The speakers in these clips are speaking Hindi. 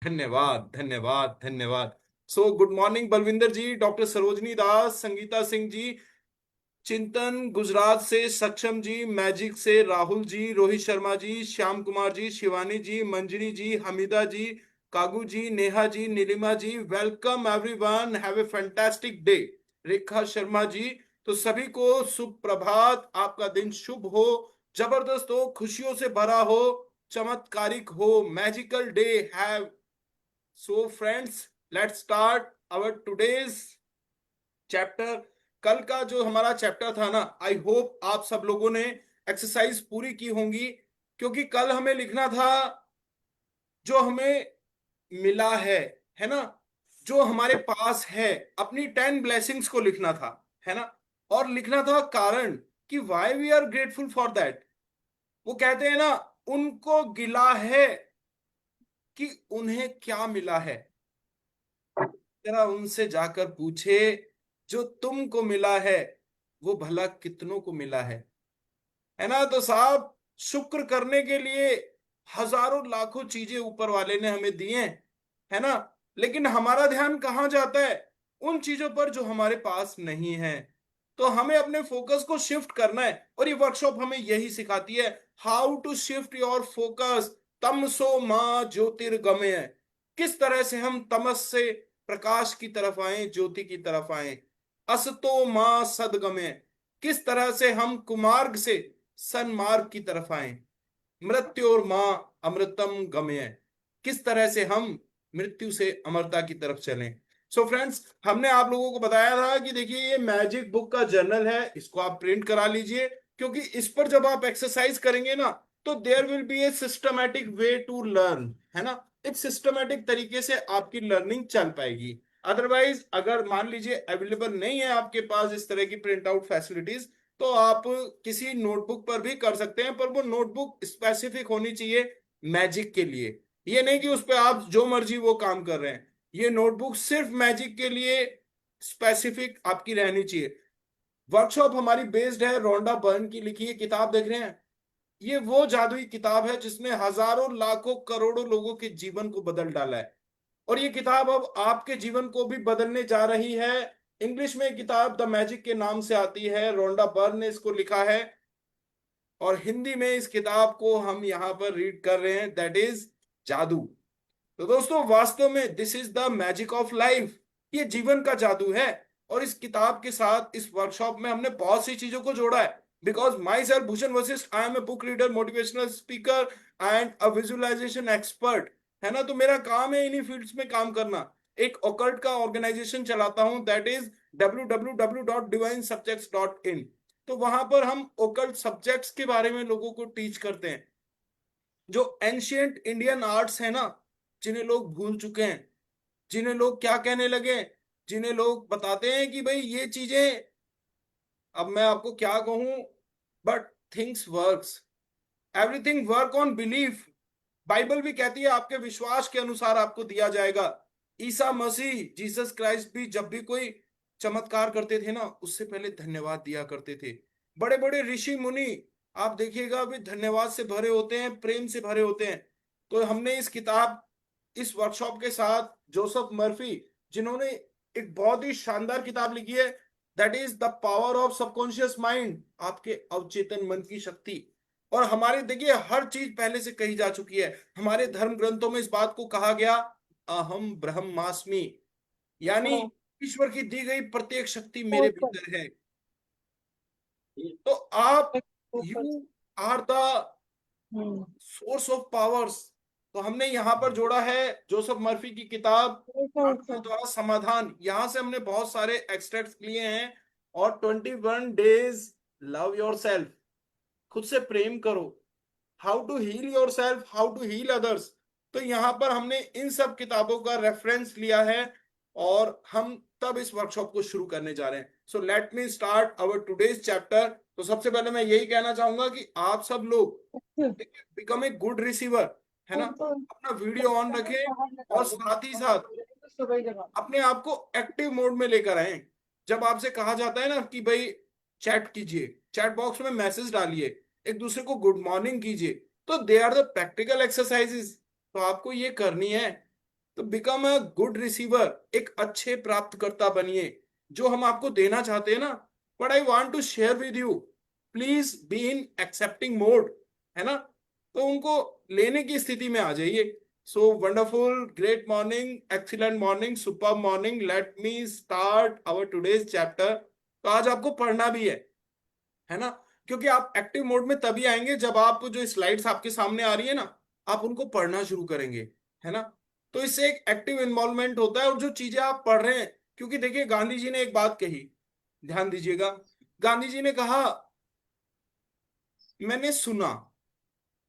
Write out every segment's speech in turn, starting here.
धन्यवाद धन्यवाद धन्यवाद। So good morning Balwinder ji, doctor Sarojini Das, Sangeeta Singh ji, Chintan Gujarat से सक्षम जी, मैजिक से Rahul ji, Rohit Sharma ji, Shyam Kumar ji, Shivani ji, Manjari ji, Hamida ji, Kagu ji, Neha ji, Nilima ji, welcome everyone, have a fantastic day. Rekha Sharma ji, तो सभी को सुप्रभात, आपका दिन शुभ हो, जबरदस्त हो, खुशियों से भरा हो, चमत्कारिक हो, magical day have. So friends, let's start our today's chapter. कल का जो हमारा चैप्टर था ना, आई होप आप सब लोगों ने एक्सरसाइज पूरी की होंगी, क्योंकि कल हमें लिखना था जो हमें मिला है ना, जो हमारे पास है, अपनी 10 ब्लेसिंग्स को लिखना था, है ना। और लिखना था कारण कि why we are grateful for that. वो कहते हैं ना, उनको गिला है कि उन्हें क्या मिला है, जरा उनसे जाकर पूछे जो तुमको मिला है वो भला कितनों को मिला है ना। तो साहब, शुक्र करने के लिए हजारों लाखों चीजें ऊपर वाले ने हमें दी हैं, है ना। लेकिन हमारा ध्यान कहाँ जाता है? उन चीजों पर जो हमारे पास नहीं है। तो हमें अपने फोकस को शिफ्ट करना है, और ये वर्कशॉप हमें यही सिखाती है, how to shift your focus. तमसो मां ज्योतिर्गमय, किस तरह से हम तमस से प्रकाश की तरफ आए, ज्योति की तरफ आए। असतो मां सदगमय, किस तरह से हम कुमार्ग से सन्मार्ग की तरफ आए। मृत्यु और मां अमृतम गमय, किस तरह से हम मृत्यु से अमरता की तरफ चलें। सो फ्रेंड्स, हमने आप लोगों को बताया था कि देखिए, ये मैजिक बुक का जर्नल है, इसको आप प्रिंट करा लीजिए, क्योंकि इस पर जब आप एक्सरसाइज करेंगे ना, तो there will be a systematic way to learn, है ना। एक सिस्टमैटिक तरीके से आपकी लर्निंग चल पाएगी। अदरवाइज अगर मान लीजिए अवेलेबल नहीं है आपके पास इस तरह की प्रिंट आउट फैसिलिटीज, तो आप किसी नोटबुक पर भी कर सकते हैं, पर वो नोटबुक स्पेसिफिक होनी चाहिए मैजिक के लिए। ये नहीं कि उस पर आप जो मर्जी वो काम कर रहे हैं। ये नोटबुक सिर्फ मैजिक के लिए स्पेसिफिक आपकी रहनी चाहिए। वर्कशॉप हमारी बेस्ड है रोंडा बर्न की लिखी है किताब, देख रहे हैं, ये वो जादुई किताब है जिसने हजारों लाखों करोड़ों लोगों के जीवन को बदल डाला है। और ये किताब अब आपके जीवन को भी बदलने जा रही है। इंग्लिश में किताब द मैजिक के नाम से आती है, रोंडा बर्न ने इसको लिखा है, और हिंदी में इस किताब को हम यहां पर रीड कर रहे हैं, दैट इज जादू। तो दोस्तों, वास्तव में this is the magic of life, ये जीवन का जादू है। और इस किताब के साथ इस वर्कशॉप में हमने बहुत सी चीजों को जोड़ा है, because myself Bhushan Vashishth, I am a book reader, motivational speaker and a visualisation expert, है ना। तो मेरा काम है इन्हीं फील्ड्स में काम करना। एक ओकल्ट का ऑर्गेनाइजेशन चलाता हूं, दैट इज www.divinesubjects.in। तो वहां पर हम ओकल्ट सब्जेक्ट्स के बारे में लोगों को टीच करते हैं, जो एंशियंट इंडियन आर्ट्स है ना, जिन्हें लोग भूल चुके हैं, जिन्हें लोग क्या कहने लगे, जिन्हें लोग बताते हैं कि भाई ये चीजें, अब मैं आपको क्या कहूं, but things works, everything work on belief. Bible भी कहती है आपके विश्वास के अनुसार आपको दिया जाएगा। ईसा मसीह, जीसस क्राइस्ट भी जब भी कोई चमत्कार करते थे ना, उससे पहले धन्यवाद दिया करते थे। बड़े बड़े ऋषि मुनि, आप देखिएगा, भी धन्यवाद से भरे होते हैं, प्रेम से भरे होते हैं। तो हमने इस किताब, इस वर्कशॉप के साथ जोसेफ मर्फी, जिन्होंने एक बहुत ही शानदार किताब लिखी है, that is the power of subconscious mind, आपके अवचेतन मन की शक्ति। और हमारे देखिए, हर चीज पहले से कही जा चुकी है, हमारे धर्म ग्रंथों में इस बात को कहा गया, अहम ब्रह्मास्मि, यानी हाँ, ईश्वर की दी गई प्रत्येक शक्ति मेरे बहुत सब भीतर है। तो आप, ऊपर। You are the hmm. Source of powers. तो हमने यहां पर जोड़ा है जोसेफ मर्फी की किताब ऊपर प्रार्थना ऊपर। द्वारा समाधान, यहां से हमने बहुत सारे एक्सट्रैक्ट्स लिए हैं। और 21 डेज लव योर सेल्फ, खुद से प्रेम करो, how to heal yourself, how to heal others. तो यहां पर हमने इन सब किताबों का रेफरेंस लिया है, और हम तब इस वर्कशॉप को शुरू करने जा रहे हैं। So let me start our today's chapter. तो सबसे पहले मैं यही कहना चाहूंगा कि आप सब लोग बिकम ए गुड रिसीवर, है ना। ऊपर अपना वीडियो ऑन रखें, और साथ ही साथ सुबह ही जगह। अपने आप को एक्टिव मोड में लेकर आए। जब आपसे कहा जाता है ना कि भाई चैट कीजिए, चैट बॉक्स में मैसेज डालिए, एक दूसरे को गुड मॉर्निंग कीजिए, तो they are the practical exercises, तो आपको ये करनी है। तो बिकम अ गुड रिसीवर, एक अच्छे प्राप्तकर्ता बनिए। जो हम आपको देना चाहते हैं ना, but I want to share with you, please be in accepting mode, है ना। तो उनको लेने की स्थिति में आ जाइए। So wonderful, great morning, excellent morning, super morning, let me start our today's chapter. तो आज आपको पढ़ना भी है ना, क्योंकि आप एक्टिव मोड में तभी आएंगे जब आप जो स्लाइड्स आपके सामने आ रही है ना, आप उनको पढ़ना शुरू करेंगे, है ना। तो इससे एक एक्टिव इन्वॉल्वमेंट होता है, और जो चीजें आप पढ़ रहे हैं, क्योंकि देखिए गांधी जी ने एक बात कही, ध्यान दीजिएगा। गांधी जी ने कहा, मैंने सुना,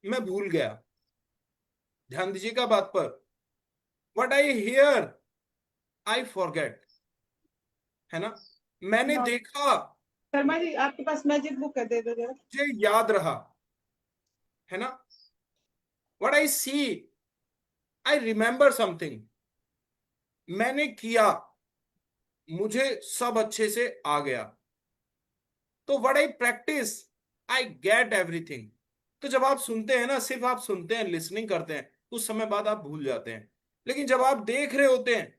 मैं भूल गया। ध्यान दीजिएगा बात पर। What I hear, I forget, है ना। मैंने हाँ, देखा, शर्मा जी आपके पास मैजिक बुक है, दे दो जरा। मुझे याद रहा, है ना। What I see, I remember something. मैंने किया, मुझे सब अच्छे से आ गया। तो what I practise, I get everything. तो जब आप सुनते हैं ना, सिर्फ आप सुनते हैं, लिसनिंग करते हैं, कुछ समय बाद आप भूल जाते हैं। लेकिन जब आप देख रहे होते हैं,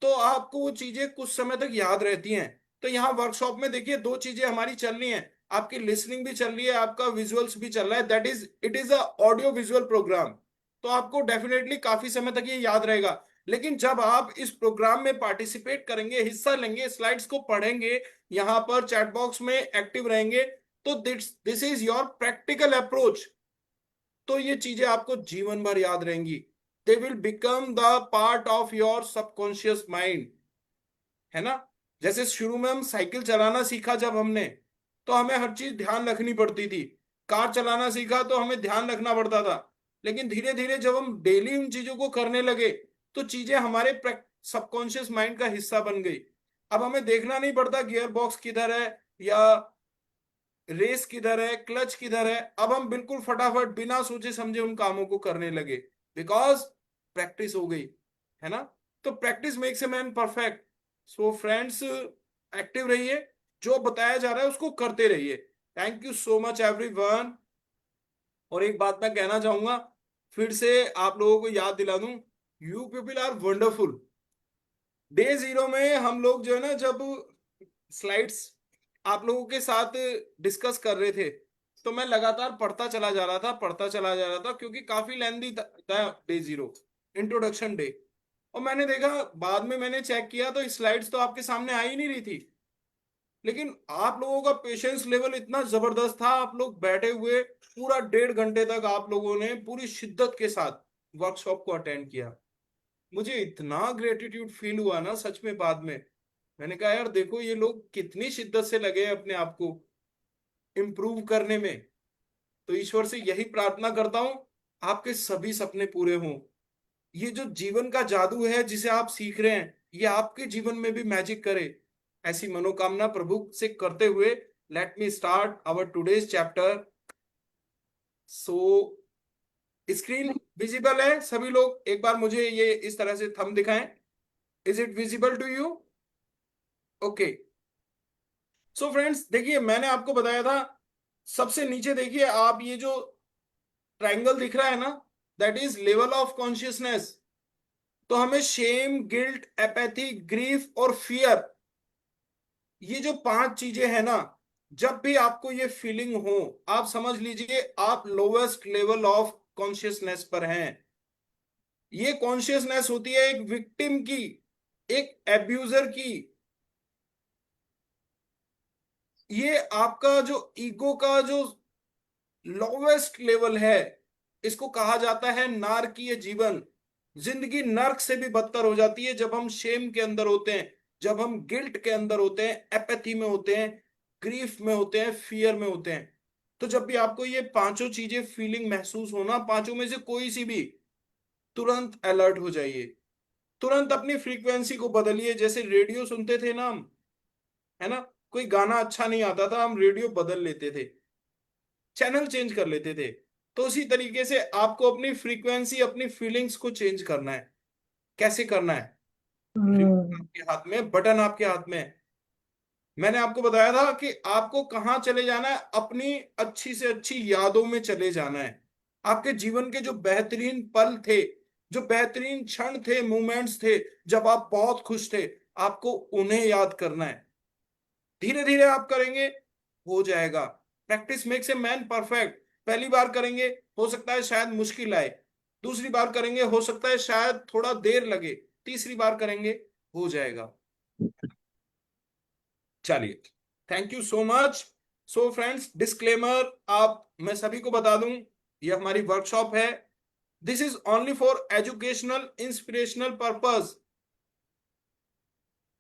तो आपको वो चीजें कुछ समय तक याद रहती हैं। तो यहाँ वर्कशॉप में देखिए, दो चीजें हमारी चल रही हैं, आपकी लिसनिंग भी चल रही है, आपका विजुअल्स भी चल रहा है, that is it is a audio visual programme. तो आपको डेफिनेटली काफी समय तक ये याद रहेगा। लेकिन जब आप इस प्रोग्राम में पार्टिसिपेट करेंगे, हिस्सा लेंगे, स्लाइड्स को पढ़ेंगे, यहाँ पर चैट बॉक्स में एक्टिव रहेंगे, तो this this is your practical approach. तो ये चीजें आपको जीवन भर याद रहेंगी। They will become the part of your subconscious mind, है ना। जैसे शुरू में हम साइकिल चलाना सीखा जब हमने, तो हमें हर चीज ध्यान रखनी पड़ती थी। कार चलाना सीखा तो हमें ध्यान रखना पड़ता था। लेकिन धीरे धीरे जब हम डेली उन चीजों को करने लगे, तो चीजें हमारे सबकॉन्शियस माइंड का हिस्सा बन गई। अब हमें देखना नहीं पड़ता गियर बॉक्स किधर है, या रेस किधर है, क्लच किधर है। अब हम बिल्कुल फटाफट बिना सोचे समझे उन कामों को करने लगे, बिकॉज प्रैक्टिस हो गई, है ना। तो practice makes a man perfect. So friends, active रहिए, जो बताया जा रहा है उसको करते रहिए। Thank you so much everyone. और एक बात मैं कहना चाहूंगा, फिर से आप लोगों को याद दिला दूं, you people are wonderful. Day zero में हम लोग जो है ना, जब स्लाइड्स आप लोगों के साथ डिस्कस कर रहे थे, तो मैं लगातार पढ़ता चला जा रहा था, पढ़ता चला जा रहा था, क्योंकि काफी लेंदी था डे जीरो, इंट्रोडक्शन डे। और मैंने देखा, बाद में मैंने चेक किया, तो स्लाइड्स तो आपके सामने आ ही नहीं रही थी। लेकिन आप लोगों का पेशेंस लेवल इतना जबरदस्त था, आप लोग बैठे हुए पूरा 1.5 घंटे तक आप लोगों ने पूरी शिद्दत के साथ वर्कशॉप को अटेंड किया। मुझे इतना ग्रेटिट्यूड फील हुआ ना, सच में। बाद में मैंने कहा, यार देखो ये लोग कितनी शिद्दत से लगे हैं अपने आप को इम्प्रूव करने में। तो ईश्वर से यही प्रार्थना करता हूं, आपके सभी सपने पूरे हों। ये जो जीवन का जादू है जिसे आप सीख रहे हैं, ये आपके जीवन में भी मैजिक करे, ऐसी मनोकामना प्रभु से करते हुए, let me start our today's chapter. So screen visible है सभी लोग? एक बार मुझे ये इस तरह से थंब दिखाएं। Is it visible to you? Okay. So friends, देखिए मैंने आपको बताया था, सबसे नीचे देखिए आप, ये जो ट्रायंगल दिख रहा है ना, that is level of consciousness. तो हमें शेम, गिल्ट, एपैथी, ग्रीफ और फियर, ये जो 5 चीजें हैं ना, जब भी आपको ये फीलिंग हो, आप समझ लीजिए आप लोवेस्ट लेवल ऑफ कॉन्शियसनेस पर हैं। ये कॉन्शियसनेस होती है एक विक्टिम की, एक एब्यूजर की। ये आपका जो ईगो का जो लोवेस्ट लेवल है, इसको कहा जाता है नारकीय जीवन। जिंदगी नर्क से भी बदतर हो जाती है जब हम शेम के अंदर होते हैं, जब हम गिल्ट के अंदर होते हैं, एपैथी में होते हैं, ग्रीफ में होते हैं, फियर में होते हैं। तो जब भी आपको ये 5 चीजें फीलिंग महसूस होना, 5 में से कोई सी भी, तुरंत अलर्ट हो जाइए। तुरंत अपनी फ्रीक्वेंसी को बदलिए। जैसे रेडियो सुनते थे ना हम, है ना, कोई गाना अच्छा नहीं आता था, हम रेडियो बदल लेते थे, चैनल चेंज कर लेते थे। तो उसी तरीके से आपको अपनी फ्रीक्वेंसी, अपनी फीलिंग्स को चेंज करना है। कैसे करना है? रिमोट हम्म। आपके हाथ में, बटन आपके हाथ में है। मैंने आपको बताया था कि आपको कहाँ चले जाना है, अपनी अच्छी से अच्छी यादों में चले जाना है। आपके जीवन के जो बेहतरीन पल थे, जो बेहतरीन क्षण थे, मोमेंट्स थे जब आप बहुत खुश थे, आपको उन्हें याद करना है। धीरे धीरे आप करेंगे, हो जाएगा। Practice makes a man perfect. पहली बार करेंगे, हो सकता है शायद मुश्किल आए, दूसरी बार करेंगे हो सकता है शायद थोड़ा देर लगे, तीसरी बार करेंगे हो जाएगा। चलिए, thank you so much. So friends, disclaimer आप मैं सभी को बता दूं, ये हमारी वर्कशॉप है। This is only for educational inspirational purpose.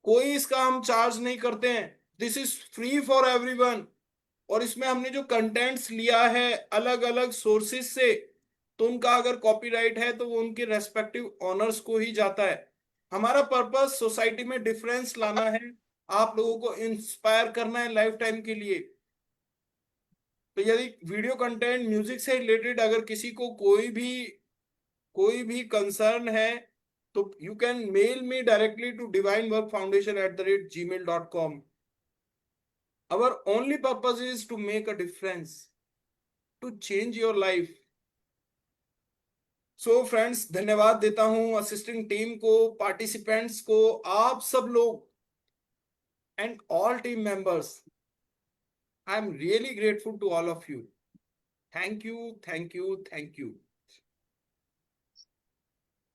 कोई इसका हम चार्ज नहीं करते हैं। This is free for everyone. और इसमें हमने जो कंटेंट्स लिया है अलग अलग सोर्सेज से, तो उनका अगर कॉपीराइट है तो वो उनके रेस्पेक्टिव ऑनर्स को ही जाता है। हमारा पर्पस सोसाइटी में डिफरेंस लाना है, आप लोगों को इंस्पायर करना है लाइफ टाइम के लिए। तो यदि वीडियो कंटेंट म्यूजिक से रिलेटेड अगर किसी को कोई भी कंसर्न है, तो you can mail me directly to divineworkfoundation@gmail.com। Our only purpose is to make a difference, to change your life. So friends, धन्यवाद देता हूं असिस्टिंग टीम को, पार्टिसिपेंट्स को, आप सब लोग and all team members. I am really grateful to all of you. Thank you, thank you, thank you.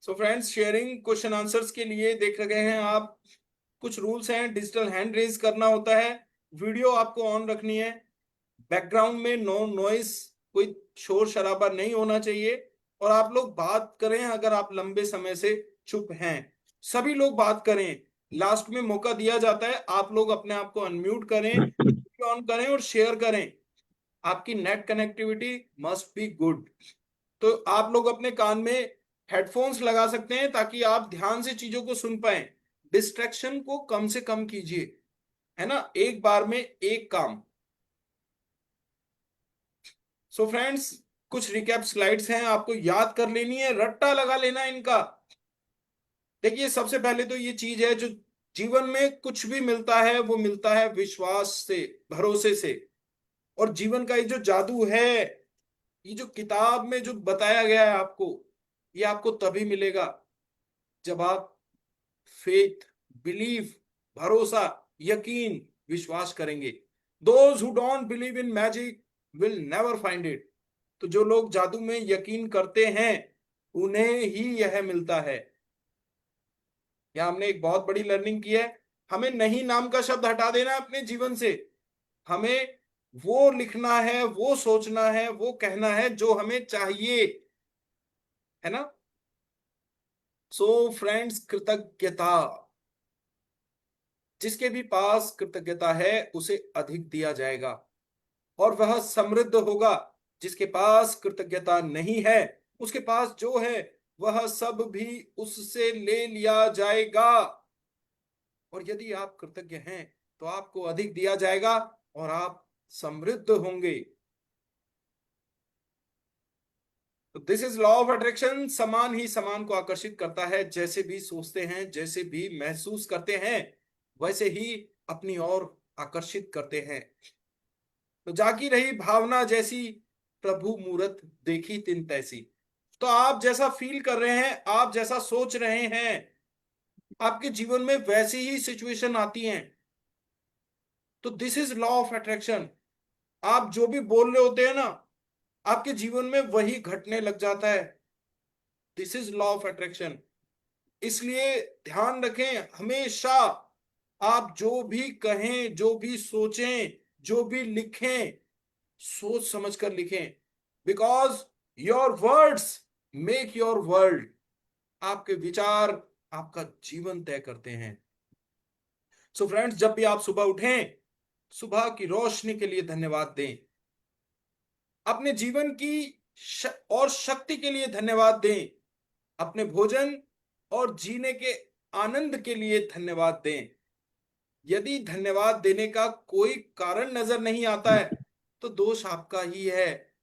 So friends, sharing question answers के लिए देख रहे हैं आप, कुछ रूल्स हैं। डिजिटल हैंड रेज करना होता है, वीडियो आपको ऑन रखनी है, बैकग्राउंड में नो नॉइस, कोई शोर शराबा नहीं होना चाहिए, और आप लोग बात करें अगर आप लंबे समय से चुप हैं। सभी लोग बात करें, लास्ट में मौका दिया जाता है, आप लोग अपने आप को अनम्यूट करें, ऑन करें और शेयर करें। आपकी net connectivity must be good. तो आप लोग अपने कान में हेडफोन्स लगा सकते हैं ताकि आप ध्यान से चीजों को सुन पाए। डिस्ट्रैक्शन को कम से कम कीजिए, है ना, एक बार में एक काम। सो फ्रेंड्स, कुछ रिकैप स्लाइड्स हैं, आपको याद कर लेनी है, रट्टा लगा लेना है इनका। देखिए, सबसे पहले तो ये चीज है, जो जीवन में कुछ भी मिलता है वो मिलता है विश्वास से, भरोसे से। और जीवन का ये जो जादू है, ये जो किताब में जो बताया गया है आपको, ये आपको तभी मिलेगा जब आप फेथ, बिलीव, भरोसा, यकीन, विश्वास करेंगे। Those who don't believe in magic will never find it. तो जो लोग जादू में यकीन करते हैं, उन्हें ही यह मिलता है। यह हमने एक बहुत बड़ी लर्निंग की है। हमें नहीं नाम का शब्द हटा देना है अपने जीवन से। हमें वो लिखना है, वो सोचना है, वो कहना है जो हमें चाहिए, है ना। सो फ्रेंड्स, कृतज्ञता, जिसके भी पास कृतज्ञता है उसे अधिक दिया जाएगा, और वह समृद्ध होगा। जिसके पास कृतज्ञता नहीं है, उसके पास जो है वह सब भी उससे ले लिया जाएगा। और यदि आप कृतज्ञ हैं तो आपको अधिक दिया जाएगा और आप समृद्ध होंगे। तो this is law of attraction. समान ही समान को आकर्षित करता है। जैसे भी सोचते हैं, जैसे भी महसूस करते हैं, वैसे ही अपनी ओर आकर्षित करते हैं। तो जागी रही भावना जैसी, प्रभु मूरत देखी तिन तैसी। तो आप जैसा फील कर रहे हैं, आप जैसा सोच रहे हैं, आपके जीवन में वैसी ही सिचुएशन आती हैं। तो this is law of attraction. आप जो भी बोल रहे होते हैं ना, आपके जीवन में वही घटने लग जाता है। This is law of attraction. इसलिए ध्यान रखें हमेशा, आप जो भी कहें, जो भी सोचें, जो भी लिखें, सोच समझ कर लिखें। Because your words make your world. आपके विचार आपका जीवन तय करते हैं। सो फ्रेंड्स, जब भी आप सुबह उठें, सुबह की रोशनी के लिए धन्यवाद दें। अपने जीवन की और शक्ति के लिए धन्यवाद दें। अपने भोजन और जीने के आनंद के लिए धन्यवाद दें। यदि धन्यवाद देने का कोई कारण नजर नहीं आता है, तो दोष आपका ही है।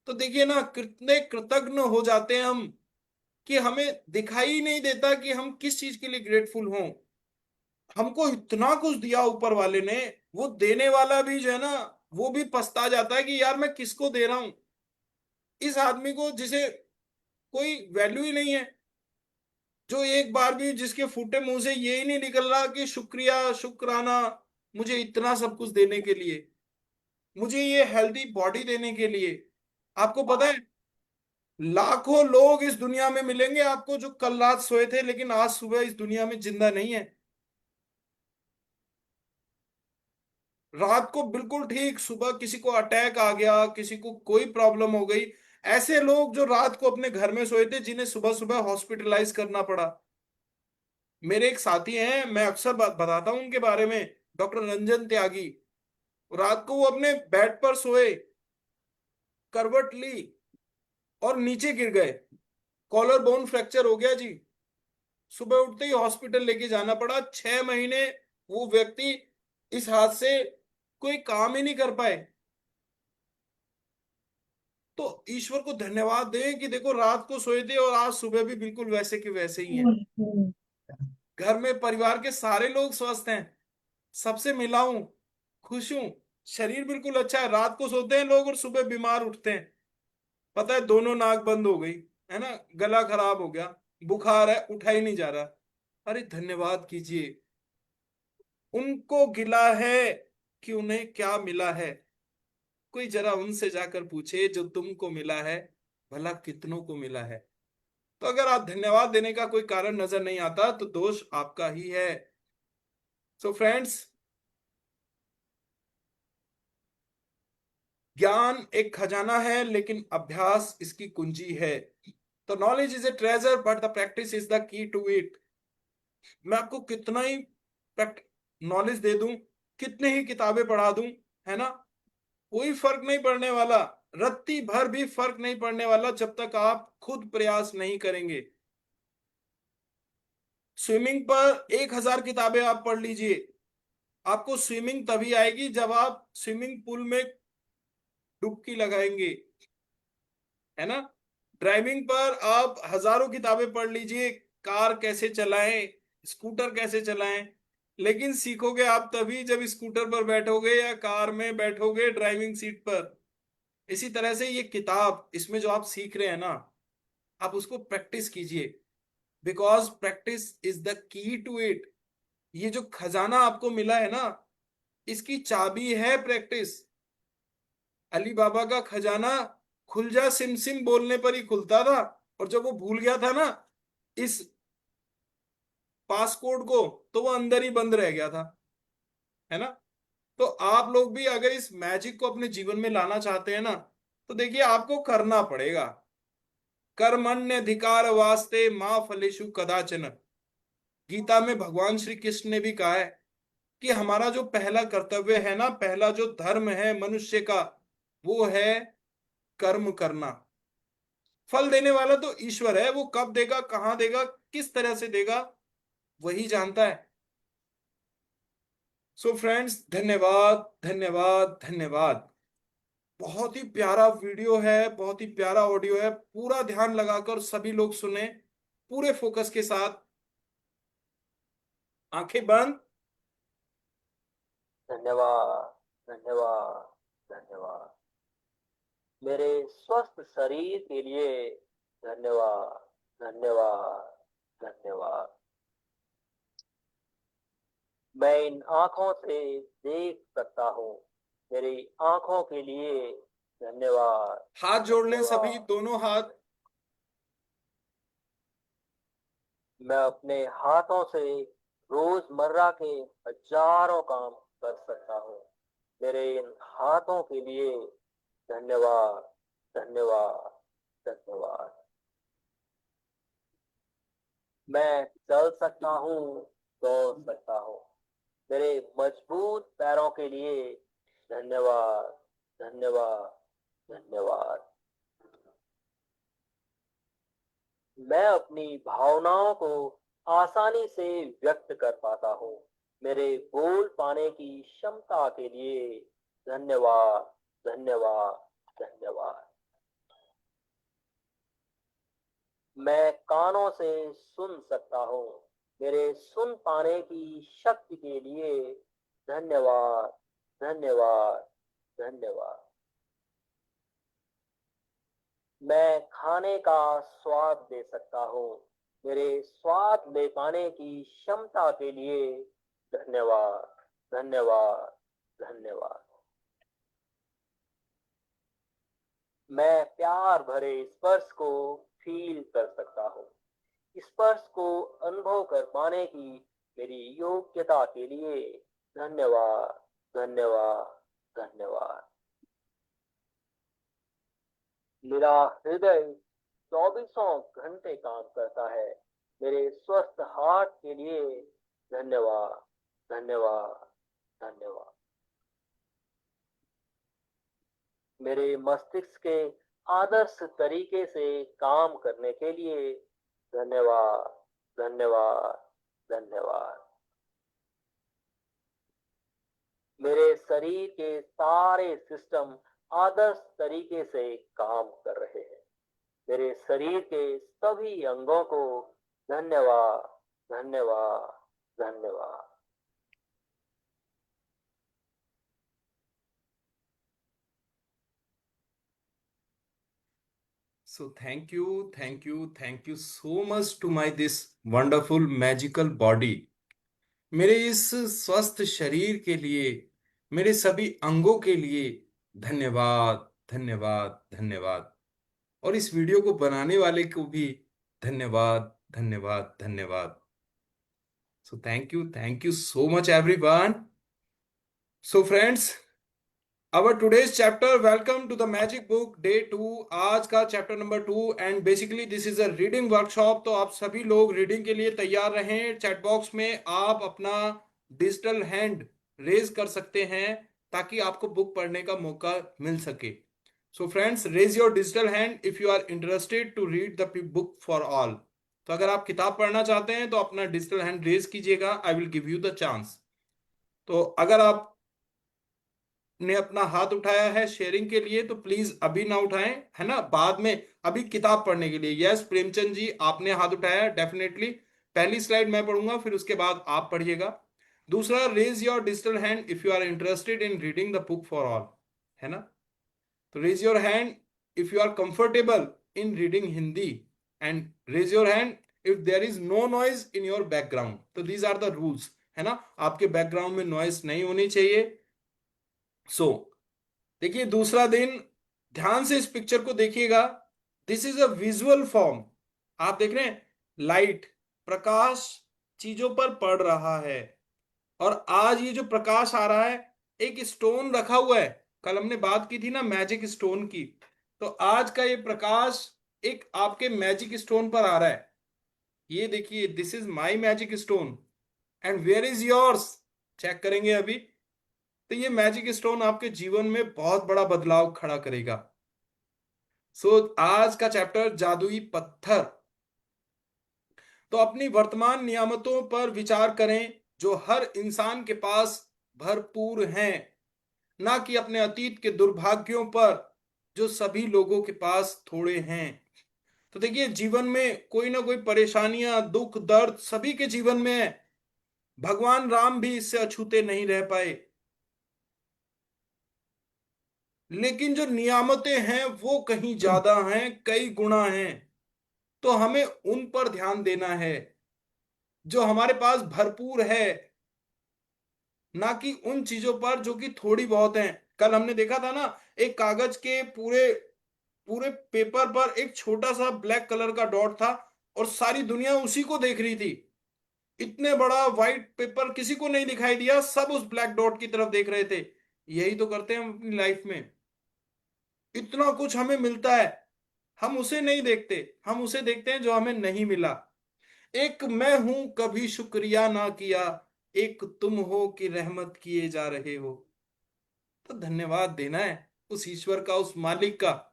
तो देखिए ना, कितने कृतज्ञ हो जाते हैं हम कि हमें दिखाई ही नहीं देता कि हम किस चीज के लिए ग्रेटफुल हों। हमको इतना कुछ दिया ऊपर वाले ने, वो देने वाला भी जो है ना, वो भी पछता जाता है कि यार मैं किसको दे रहा हूं, इस आदमी को जिसे कोई वैल्यू ही नहीं है। जो एक बार भी जिसके फूटे मुंह से ये ही नहीं निकल रहा कि शुक्रिया शुक्राना, मुझे इतना सब कुछ देने के लिए, मुझे ये हेल्दी बॉडी देने के लिए। आपको पता है, लाखों लोग इस दुनिया में मिलेंगे आपको जो कल रात सोए थे लेकिन आज सुबह इस दुनिया में जिंदा नहीं है। रात को बिल्कुल ठीक, सुबह किसी को अटैक आ गया, किसी को कोई प्रॉब्लम हो गई। ऐसे लोग जो रात को अपने घर में सोए थे जिन्हें सुबह सुबह हॉस्पिटलाइज करना पड़ा। मेरे एक साथी हैं, मैं अक्सर बात बताता हूं उनके बारे में, डॉक्टर रंजन त्यागी। रात को वो अपने बेड पर सोए, करवट ली और नीचे गिर गए, कॉलर बोन फ्रैक्चर हो गया जी। सुबह उठते ही हॉस्पिटल लेके जाना पड़ा, 6 महीने वो व्यक्ति इस हाथ से कोई काम ही नहीं कर पाए। तो ईश्वर को धन्यवाद दें कि देखो रात को सोए थे और आज सुबह भी बिल्कुल वैसे के वैसे ही हैं। हम्म। घर में परिवार के सारे लोग स्वस्थ हैं, सबसे मिला हूं, खुश हूं, शरीर बिल्कुल अच्छा है। रात को सोते हैं लोग और सुबह बीमार उठते हैं। पता है, दोनों नाक बंद हो गई, है ना, गला खराब हो गया, बुखार है, उठा ही नहीं जा रहा। अरे धन्यवाद कीजिए, उनको गिला है कि उन्हें क्या मिला है। कोई जरा उनसे जाकर पूछे जो तुमको मिला है भला कितनों को मिला है। तो अगर आप धन्यवाद देने का कोई कारण नजर नहीं आता तो दोष आपका ही है। सो फ्रेंड्स, ज्ञान एक खजाना है लेकिन अभ्यास इसकी कुंजी है। तो knowledge is a treasure but the practice is the key to it. मैं आपको कितना ही नॉलेज दे दूं, कितने ही किताबें पढ़ा दूं, है ना, कोई फर्क नहीं पड़ने वाला। रत्ती भर भी फर्क नहीं पड़ने वाला जब तक आप खुद प्रयास नहीं करेंगे। स्विमिंग पर 1,000 किताबें आप पढ़ लीजिए, आपको स्विमिंग तभी आएगी जब आप स्विमिंग पूल में डुबकी लगाएंगे, है ना। ड्राइविंग पर आप हजारों किताबें पढ़ लीजिए, कार कैसे चलाएं, स्कूटर कैसे चलाएं, लेकिन सीखोगे आप तभी जब स्कूटर पर बैठोगे या कार में बैठोगे ड्राइविंग सीट पर। इसी तरह से ये किताब, इसमें जो आप सीख रहे हैं ना, आप उसको प्रैक्टिस कीजिए, because practice is the key to it. ये जो खजाना आपको मिला है ना, इसकी चाबी है प्रैक्टिस। अली बाबा का खजाना खुल जा सिम सिम बोलने पर ही खुलता था, और जब वो भूल गया था ना इस पासकोड को, तो वो अंदर ही बंद रह गया था, है ना। तो आप लोग भी अगर इस मैजिक को अपने जीवन में लाना चाहते हैं ना, तो देखिए आपको करना पड़ेगा। कर्मण्यधिकार वास्ते माँ फलेषु कदाचन। गीता में भगवान श्री कृष्ण ने भी कहा है कि हमारा जो पहला कर्तव्य है ना, पहला जो धर्म है मनुष्य का, वो है कर्म करना। फल देने वाला तो ईश्वर है, वो कब देगा, कहां देगा, किस तरह से देगा, वही जानता है। सो फ्रेंड्स, धन्यवाद धन्यवाद धन्यवाद। बहुत ही प्यारा वीडियो है, बहुत ही प्यारा ऑडियो है, पूरा ध्यान लगाकर सभी लोग सुने, पूरे फोकस के साथ, आंखें बंद। धन्यवाद, धन्यवाद, धन्यवाद। मेरे स्वस्थ शरीर के लिए धन्यवाद, धन्यवाद, धन्यवाद। मैं इन आंखों से देख सकता हूँ। मेरी आंखों के लिए धन्यवाद, हाथ जोड़ लें सभी, धन्यवाद। दोनों हाथ। मैं अपने हाथों से रोजमर्रा के हजारों काम कर सकता हूँ। मेरे इन हाथों के लिए धन्यवाद, धन्यवाद, धन्यवाद। मैं चल सकता हूँ, दौड़ सकता हूँ। मेरे मजबूत पैरों के लिए धन्यवाद, धन्यवाद, धन्यवाद। मैं अपनी भावनाओं को आसानी से व्यक्त कर पाता हूँ। मेरे बोल पाने की क्षमता के लिए धन्यवाद, धन्यवाद, धन्यवाद। मैं कानों से सुन सकता हूँ। मेरे सुन पाने की शक्ति के लिए धन्यवाद, धन्यवाद, धन्यवाद। मैं खाने का स्वाद दे सकता हूँ। मेरे स्वाद ले पाने की क्षमता के लिए धन्यवाद, धन्यवाद, धन्यवाद। मैं प्यार भरे स्पर्श को फील कर सकता हूँ। स्पर्श को अनुभव कर पाने की मेरी योग्यता के लिए धन्यवाद, धन्यवाद, धन्यवाद। मेरा हृदय 24 घंटे काम करता है। मेरे स्वस्थ हार्ट के लिए धन्यवाद, धन्यवाद, धन्यवाद। मेरे मस्तिष्क के आदर्श तरीके से काम करने के लिए धन्यवाद, धन्यवाद, धन्यवाद। मेरे शरीर के सारे सिस्टम आदर्श तरीके से काम कर रहे हैं। मेरे शरीर के सभी अंगों को धन्यवाद, धन्यवाद, धन्यवाद। So thank you so much to my this wonderful magical body. मेरे इस स्वस्थ शरीर के लिए, मेरे सभी अंगों के लिए धन्यवाद, धन्यवाद, धन्यवाद। और इस वीडियो को बनाने वाले को भी धन्यवाद, धन्यवाद, धन्यवाद। So thank you so much everyone. So friends, our today's chapter, welcome to the magic book day 2। आज का chapter number 2 and basically this is a reading workshop. तो आप सभी लोग रीडिंग के लिए तैयार रहें। चैट बॉक्स में आप अपना डिजिटल हैंड रेज कर सकते हैं ताकि आपको बुक पढ़ने का मौका मिल सके। So friends, raise your digital hand if you are interested to read the book for all. तो अगर आप किताब पढ़ना चाहते हैं तो अपना डिजिटल हैंड रेज कीजिएगा, I will give you the chance. तो अगर आप ने अपना हाथ उठाया है शेयरिंग के लिए तो प्लीज अभी ना उठाएं, है ना, बाद में, अभी किताब पढ़ने के लिए। यस प्रेमचंद जी, आपने हाथ उठाया, डेफिनेटली पहली स्लाइड मैं पढ़ूंगा, फिर उसके बाद आप पढ़िएगा। दूसरा, raise your digital hand if you are interested in reading the book for all, है ना। तो raise your hand if you are comfortable in reading Hindi, and raise your hand if there is no noise in your background. तो दीज आर द रूल्स, है ना। आपके बैकग्राउंड में नॉइज नहीं होनी चाहिए। सो देखिए, दूसरा दिन, ध्यान से इस पिक्चर को देखिएगा। This is a visual form. आप देख रहे हैं, लाइट, प्रकाश चीजों पर पड़ रहा है। और आज ये जो प्रकाश आ रहा है, एक स्टोन रखा हुआ है। कल हमने बात की थी ना मैजिक स्टोन की। तो आज का ये प्रकाश एक आपके मैजिक स्टोन पर आ रहा है। ये देखिए, this is my magic stone and where is yours. Check करेंगे अभी। तो ये मैजिक स्टोन आपके जीवन में बहुत बड़ा बदलाव खड़ा करेगा। सो आज का चैप्टर, जादुई पत्थर। तो अपनी वर्तमान नियामतों पर विचार करें जो हर इंसान के पास भरपूर हैं, ना कि अपने अतीत के दुर्भाग्यों पर जो सभी लोगों के पास थोड़े हैं। तो देखिए, जीवन में कोई ना कोई परेशानियां, दुख, दर्द सभी के जीवन में है। भगवान राम भी इससे अछूते नहीं रह पाए। लेकिन जो नियामतें हैं वो कहीं ज्यादा हैं, कई गुना हैं। तो हमें उन पर ध्यान देना है जो हमारे पास भरपूर है, ना कि उन चीजों पर जो कि थोड़ी बहुत हैं। कल हमने देखा था ना, एक कागज के पूरे पूरे पेपर पर एक छोटा सा ब्लैक कलर का डॉट था और सारी दुनिया उसी को देख रही थी। इतने बड़ा व्हाइट पेपर किसी को नहीं दिखाई दिया, सब उस ब्लैक डॉट की तरफ देख रहे थे। यही तो करते हैं हम अपनी लाइफ में। इतना कुछ हमें मिलता है, हम उसे नहीं देखते, हम उसे देखते हैं जो हमें नहीं मिला। एक मैं हूं कभी शुक्रिया ना किया, एक तुम हो कि रहमत किए जा रहे हो। तो धन्यवाद देना है उस ईश्वर का, उस मालिक का।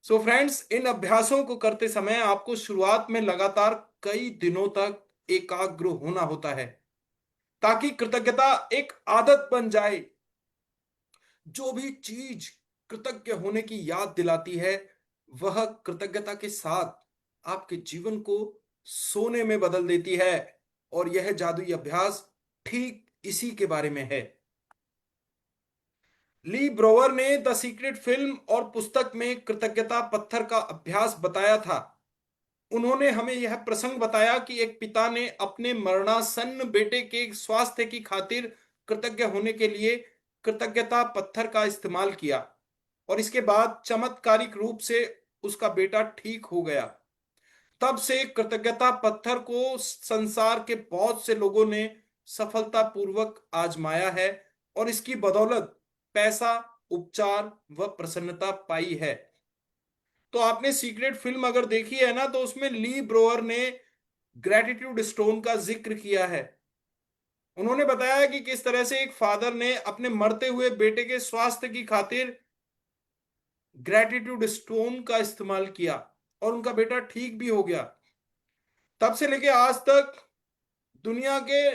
सो फ्रेंड्स, इन अभ्यासों को करते समय आपको शुरुआत में लगातार कई दिनों तक एकाग्र होना होता है ताकि कृतज्ञता एक आदत बन जाए। जो भी चीज कृतज्ञ होने की याद दिलाती है, वह कृतज्ञता के साथ आपके जीवन को सोने में बदल देती है। और यह जादुई अभ्यास ठीक इसी के बारे में है। ली ब्रोवर ने द सीक्रेट फिल्म और पुस्तक में कृतज्ञता पत्थर का अभ्यास बताया था। उन्होंने हमें यह प्रसंग बताया कि एक पिता ने अपने मरणासन्न बेटे के स्वास्थ्य की खातिर कृतज्ञ होने के लिए कृतज्ञता पत्थर का इस्तेमाल किया, और इसके बाद चमत्कारिक रूप से उसका बेटा ठीक हो गया। तब से कृतज्ञता पत्थर को संसार के बहुत से लोगों ने सफलतापूर्वक आजमाया है, और इसकी बदौलत पैसा, उपचार व प्रसन्नता पाई है। तो आपने सीक्रेट फिल्म अगर देखी है ना, तो उसमें ली ब्रोअर ने ग्रेटिट्यूड स्टोन का जिक्र किया है। उन्होंने बताया कि किस तरह से एक फादर ने अपने मरते हुए बेटे के स्वास्थ्य की खातिर ग्रेटिट्यूड स्टोन का इस्तेमाल किया, और उनका बेटा ठीक भी हो गया। तब से लेके आज तक दुनिया के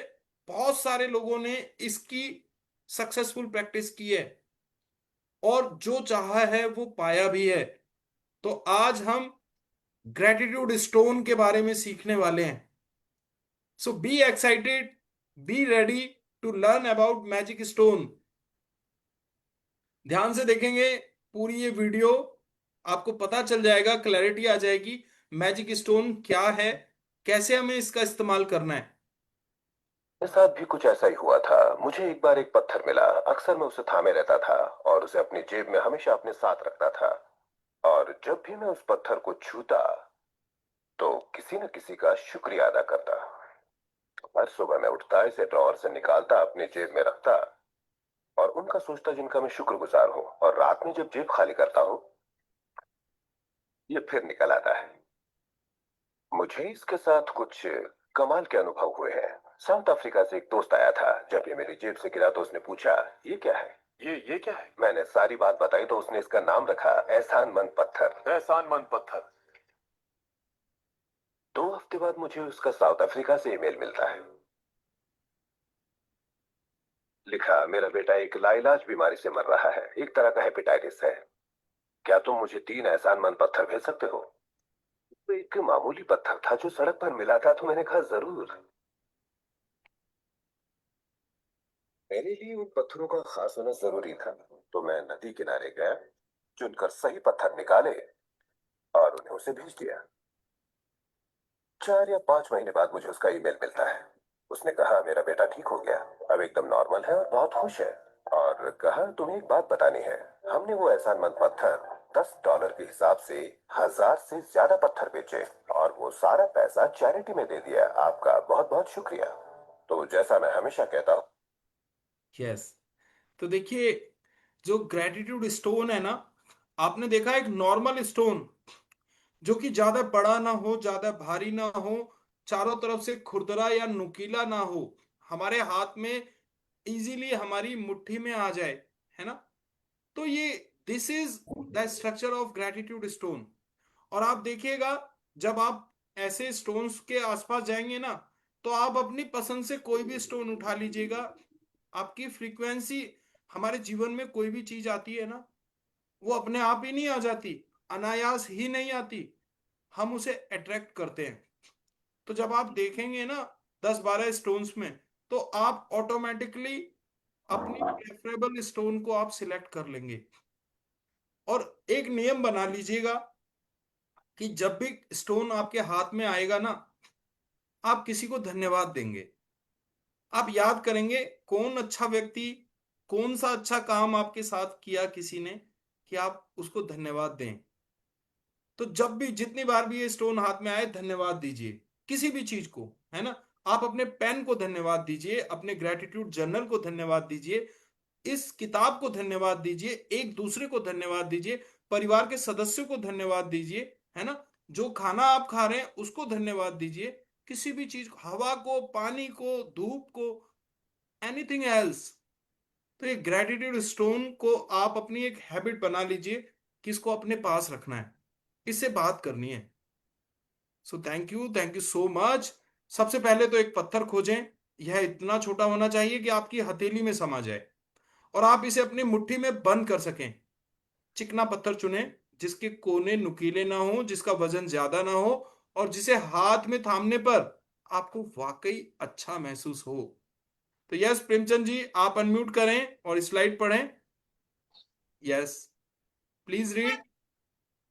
बहुत सारे लोगों ने इसकी सक्सेसफुल प्रैक्टिस की है, और जो चाहा है वो पाया भी है। तो आज हम ग्रेटिट्यूड स्टोन के बारे में सीखने वाले हैं। So be excited, be ready to learn about magic stone. ध्यान से देखेंगे पूरी ये वीडियो, आपको पता चल जाएगा, क्लैरिटी आ जाएगी मैजिक स्टोन क्या है, कैसे हमें इसका इस्तेमाल करना है। मेरे साथ भी कुछ ऐसा ही हुआ था। मुझे एक बार एक पत्थर मिला। अक्सर मैं उसे थामे रहता था और उसे अपनी जेब में हमेशा अपने साथ रखता था। और जब भी मैं उस पत्थर को छूता तो किसी न किसी का शुक्रिया अदा करता। हर सुबह मैं उठता, इसे ड्रॉअर से निकालता, अपनी जेब में रखता और उनका सोचता जिनका मैं शुक्रगुजार हूँ। और रात में जब जेब खाली करता हूँ, ये फिर निकल आता है। मुझे इसके साथ कुछ कमाल के अनुभव हुए हैं। साउथ अफ्रीका से एक दोस्त आया था। जब ये मेरी जेब से गिरा तो उसने पूछा, ये क्या है? ये क्या है? मैंने सारी बात बताई तो उसने इसका नाम रखा एहसानमंद पत्थर। एहसानमंद पत्थर। 2 हफ्ते बाद मुझे उसका साउथ अफ्रीका से ईमेल मिलता है। लिखा, मेरा बेटा एक लाइलाज बीमारी से मर रहा है, एक तरह का हेपेटाइटिस है। क्या तुम मुझे 3 एहसानमंद पत्थर भेज सकते हो? तो एक मामूली पत्थर था जो सड़क पर मिला था, तो मैंने कहा जरूर। मेरे लिए उन पत्थरों का खास होना जरूरी था, तो मैं नदी किनारे गया, चुनकर सही पत्थर निकाले और उन्हें उसे भेज दिया। 4 या 5 महीने बाद मुझे उसका ईमेल मिलता है। उसने कहा मेरा बेटा ठीक हो गया, अब एकदम नॉर्मल है और बहुत खुश है। और कहा तुम्हें एक बात बतानी है, हमने वो एहसानमंद पत्थर $10 के हिसाब से 1000 से ज्यादा पत्थर बेचे और वो सारा पैसा चैरिटी में दे दिया। आपका बहुत बहुत शुक्रिया। तो जैसा मैं हमेशा कहता हूँ, यस, तो देखिए, जो ग्रेटिट्यूड स्टोन है ना, आपने देखा एक नॉर्मल स्टोन जो कि ज्यादा बड़ा ना हो, ज्यादा भारी ना हो, चारों तरफ से खुरदरा या नुकीला ना हो, हमारे हाथ में इजीली हमारी मुट्ठी में आ जाए, है ना। तो ये this is the structure of gratitude stone. और आप देखिएगा, जब आप ऐसे स्टोन्स के आसपास जाएंगे ना, तो आप अपनी पसंद से कोई भी स्टोन उठा लीजिएगा। आपकी फ्रीक्वेंसी, हमारे जीवन में कोई भी चीज आती है ना, वो अपने आप ही नहीं आ जाती, अनायास ही नहीं आती, हम उसे अट्रैक्ट करते हैं। तो जब आप देखेंगे ना 10-12 स्टोन्स में, तो आप ऑटोमेटिकली अपनी प्रेफरेबल स्टोन को आप सिलेक्ट कर लेंगे। और एक नियम बना लीजिएगा कि जब भी स्टोन आपके हाथ में आएगा ना, आप किसी को धन्यवाद देंगे। आप याद करेंगे कौन अच्छा व्यक्ति, कौन सा अच्छा काम आपके साथ किया किसी ने, कि आप उसको धन्यवाद दें। तो जब भी, जितनी बार भी ये स्टोन हाथ में आए, धन्यवाद दीजिए किसी भी चीज को, है ना। आप अपने पेन को धन्यवाद दीजिए, अपने ग्रेटिट्यूड जर्नल को धन्यवाद दीजिए, इस किताब को धन्यवाद दीजिए, एक दूसरे को धन्यवाद दीजिए, परिवार के सदस्यों को धन्यवाद दीजिए, है ना। जो खाना आप खा रहे हैं उसको धन्यवाद दीजिए, किसी भी चीज को, हवा को, पानी को, धूप को, एनीथिंग एल्स। तो ये ग्रेटिट्यूड स्टोन को आप अपनी एक हैबिट बना लीजिए कि इसको अपने पास रखना है, इससे बात करनी है। So thank you so much. सबसे पहले तो एक पत्थर खोजें, यह इतना छोटा होना चाहिए कि आपकी हथेली में समा जाए, और आप इसे अपनी मुट्ठी में बंद कर सकें। चिकना पत्थर चुनें जिसके कोने नुकीले ना हो, जिसका वजन ज्यादा ना हो, और जिसे हाथ में थामने पर आपको वाकई अच्छा महसूस हो। तो यस प्रेमचंद जी, आप अनम्यूट करें और स्लाइड पढ़ें। Yes, please read.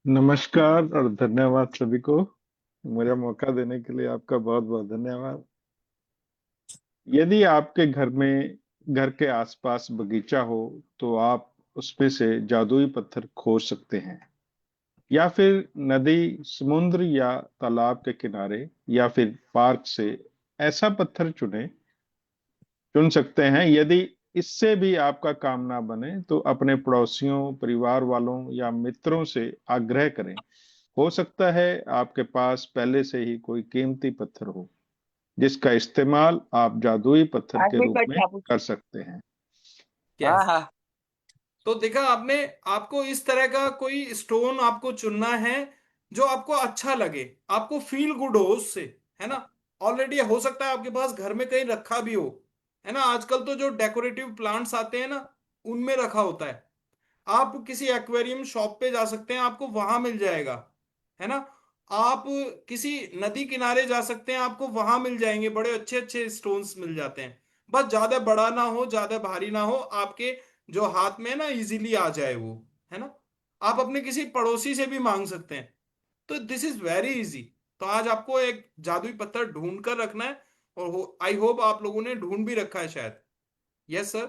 नमस्कार और धन्यवाद सभी को। मुझे मौका देने के लिए आपका बहुत बहुत धन्यवाद। यदि आपके घर के आसपास बगीचा हो तो आप उसमें से जादुई पत्थर खोज सकते हैं, या फिर नदी, समुद्र या तालाब के किनारे या फिर पार्क से ऐसा पत्थर चुन सकते हैं। यदि इससे भी आपका काम ना बने तो अपने पड़ोसियों, परिवार वालों या मित्रों से आग्रह करें। हो सकता है आपके पास पहले से ही कोई कीमती पत्थर हो जिसका इस्तेमाल आप जादुई पत्थर आज के भी रूप में बैठे आप। कर सकते हैं। हाँ यस। हाँ। तो देखा आपने, आपको इस तरह का कोई स्टोन आपको चुनना है जो आपको अच्छा लगे, आपको फील गुड हो उससे, है ना। ऑलरेडी हो सकता है आपके पास घर में कहीं रखा भी हो, है ना। आजकल तो जो डेकोरेटिव प्लांट्स आते हैं ना, उनमें रखा होता है। आप किसी एक्वेरियम शॉप पे जा सकते हैं, आपको वहां मिल जाएगा, है ना। आप किसी नदी किनारे जा सकते हैं, आपको वहां मिल जाएंगे, बड़े अच्छे अच्छे स्टोन्स मिल जाते हैं। बस ज्यादा बड़ा ना हो, ज्यादा भारी ना हो, आपके जो हाथ में ना इजीली आ जाए वो, है ना। आप अपने किसी पड़ोसी से भी मांग सकते हैं। तो दिस इज वेरी इजी। तो आज आपको एक जादुई पत्थर ढूंढ कर रखना है, और आई होप आप लोगों ने ढूंढ भी रखा है शायद। Yes sir.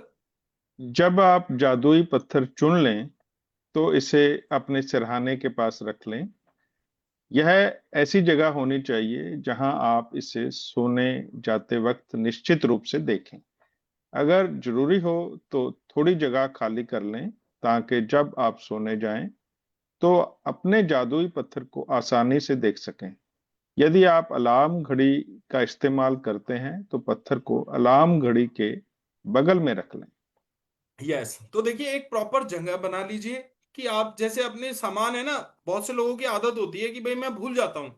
जब आप जादुई पत्थर चुन लें तो इसे अपने सिरहाने के पास रख लें। यह ऐसी जगह होनी चाहिए जहां आप इसे सोने जाते वक्त निश्चित रूप से देखें। अगर जरूरी हो तो थोड़ी जगह खाली कर लें ताकि जब आप सोने जाएं तो अपने जादुई पत्थर को आसानी से देख सकें। यदि आप अलार्म घड़ी का इस्तेमाल करते हैं तो पत्थर को अलार्म घड़ी के बगल में रख लें। यस। तो देखिए, एक प्रॉपर जगह बना लीजिए कि आप जैसे अपने सामान है ना, बहुत से लोगों की आदत होती है कि भाई मैं भूल जाता हूँ।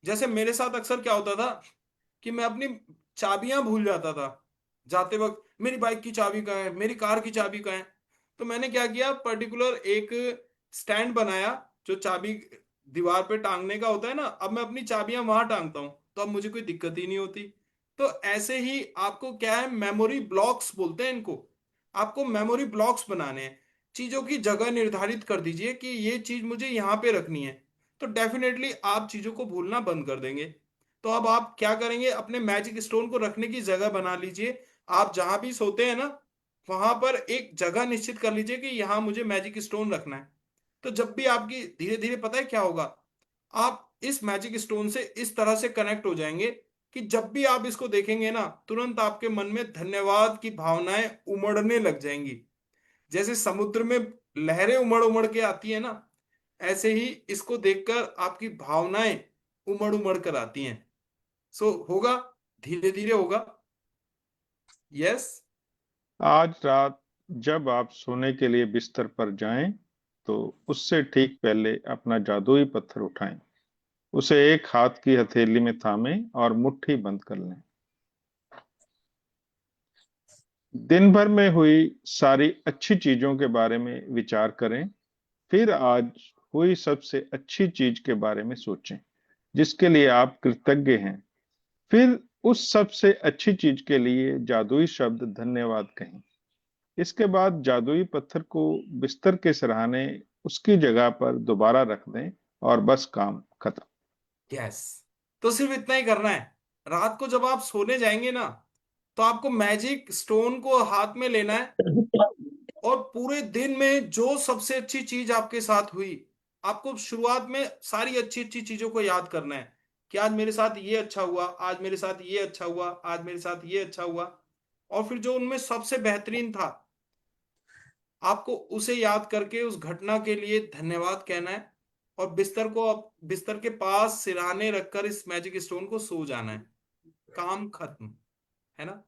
जैसे मेरे साथ अक्सर क्या होता था कि मैं अपनी चाबियां भूल जाता था जाते वक्त। मेरी बाइक की चाबी कहाँ है, मेरी कार की चाबी कहाँ है। तो मैंने क्या किया, पर्टिकुलर एक स्टैंड बनाया जो चाबी दीवार पे टांगने का होता है ना। अब मैं अपनी चाबियां वहां टांगता हूँ, तो अब मुझे कोई दिक्कत ही नहीं होती। तो ऐसे ही आपको क्या है, मेमोरी ब्लॉक्स बोलते हैं इनको। आपको मेमोरी ब्लॉक्स बनाने हैं। चीजों की जगह निर्धारित कर दीजिए कि ये चीज मुझे यहाँ पे रखनी है, तो डेफिनेटली आप चीजों को भूलना बंद कर देंगे। तो अब आप क्या करेंगे, अपने मैजिक स्टोन को रखने की जगह बना लीजिए। आप जहां भी सोते हैं ना, वहां पर एक जगह निश्चित कर लीजिए कि यहां मुझे मैजिक स्टोन रखना है। तो जब भी आपकी धीरे धीरे पता है क्या होगा, आप इस मैजिक स्टोन से इस तरह से कनेक्ट हो जाएंगे कि जब भी आप इसको देखेंगे ना, तुरंत आपके मन में धन्यवाद की भावनाएं उमड़ने लग जाएंगी। जैसे समुद्र में लहरें उमड़ उमड़ के आती है ना, ऐसे ही इसको देखकर आपकी भावनाएं उमड़ उमड़ कर आती हैं। सो होगा, धीरे धीरे होगा। यस। आज रात जब आप सोने के लिए बिस्तर पर जाएं तो उससे ठीक पहले अपना जादुई पत्थर उठाएं। उसे एक हाथ की हथेली में थामें और मुट्ठी बंद कर लें। दिन भर में हुई सारी अच्छी चीजों के बारे में विचार करें। फिर आज हुई सबसे अच्छी चीज के बारे में सोचें जिसके लिए आप कृतज्ञ हैं। फिर उस सबसे अच्छी चीज के लिए जादुई शब्द धन्यवाद कहें। इसके बाद जादुई पत्थर को बिस्तर के सिरहाने उसकी जगह पर दोबारा रख दें और बस काम खत्म। यस। तो सिर्फ इतना ही करना है। रात को जब आप सोने जाएंगे ना, तो आपको मैजिक स्टोन को हाथ में लेना है, और पूरे दिन में जो सबसे अच्छी चीज आपके साथ हुई, आपको शुरुआत में सारी अच्छी अच्छी चीजों को याद करना है कि आज मेरे साथ ये अच्छा हुआ, आज मेरे साथ ये अच्छा हुआ, आज मेरे साथ ये अच्छा हुआ। और फिर जो उनमें सबसे बेहतरीन था, आपको उसे याद करके उस घटना के लिए धन्यवाद कहना है, और बिस्तर के पास सिरहाने रखकर इस मैजिक स्टोन को सो जाना है। काम खत्म, है ना।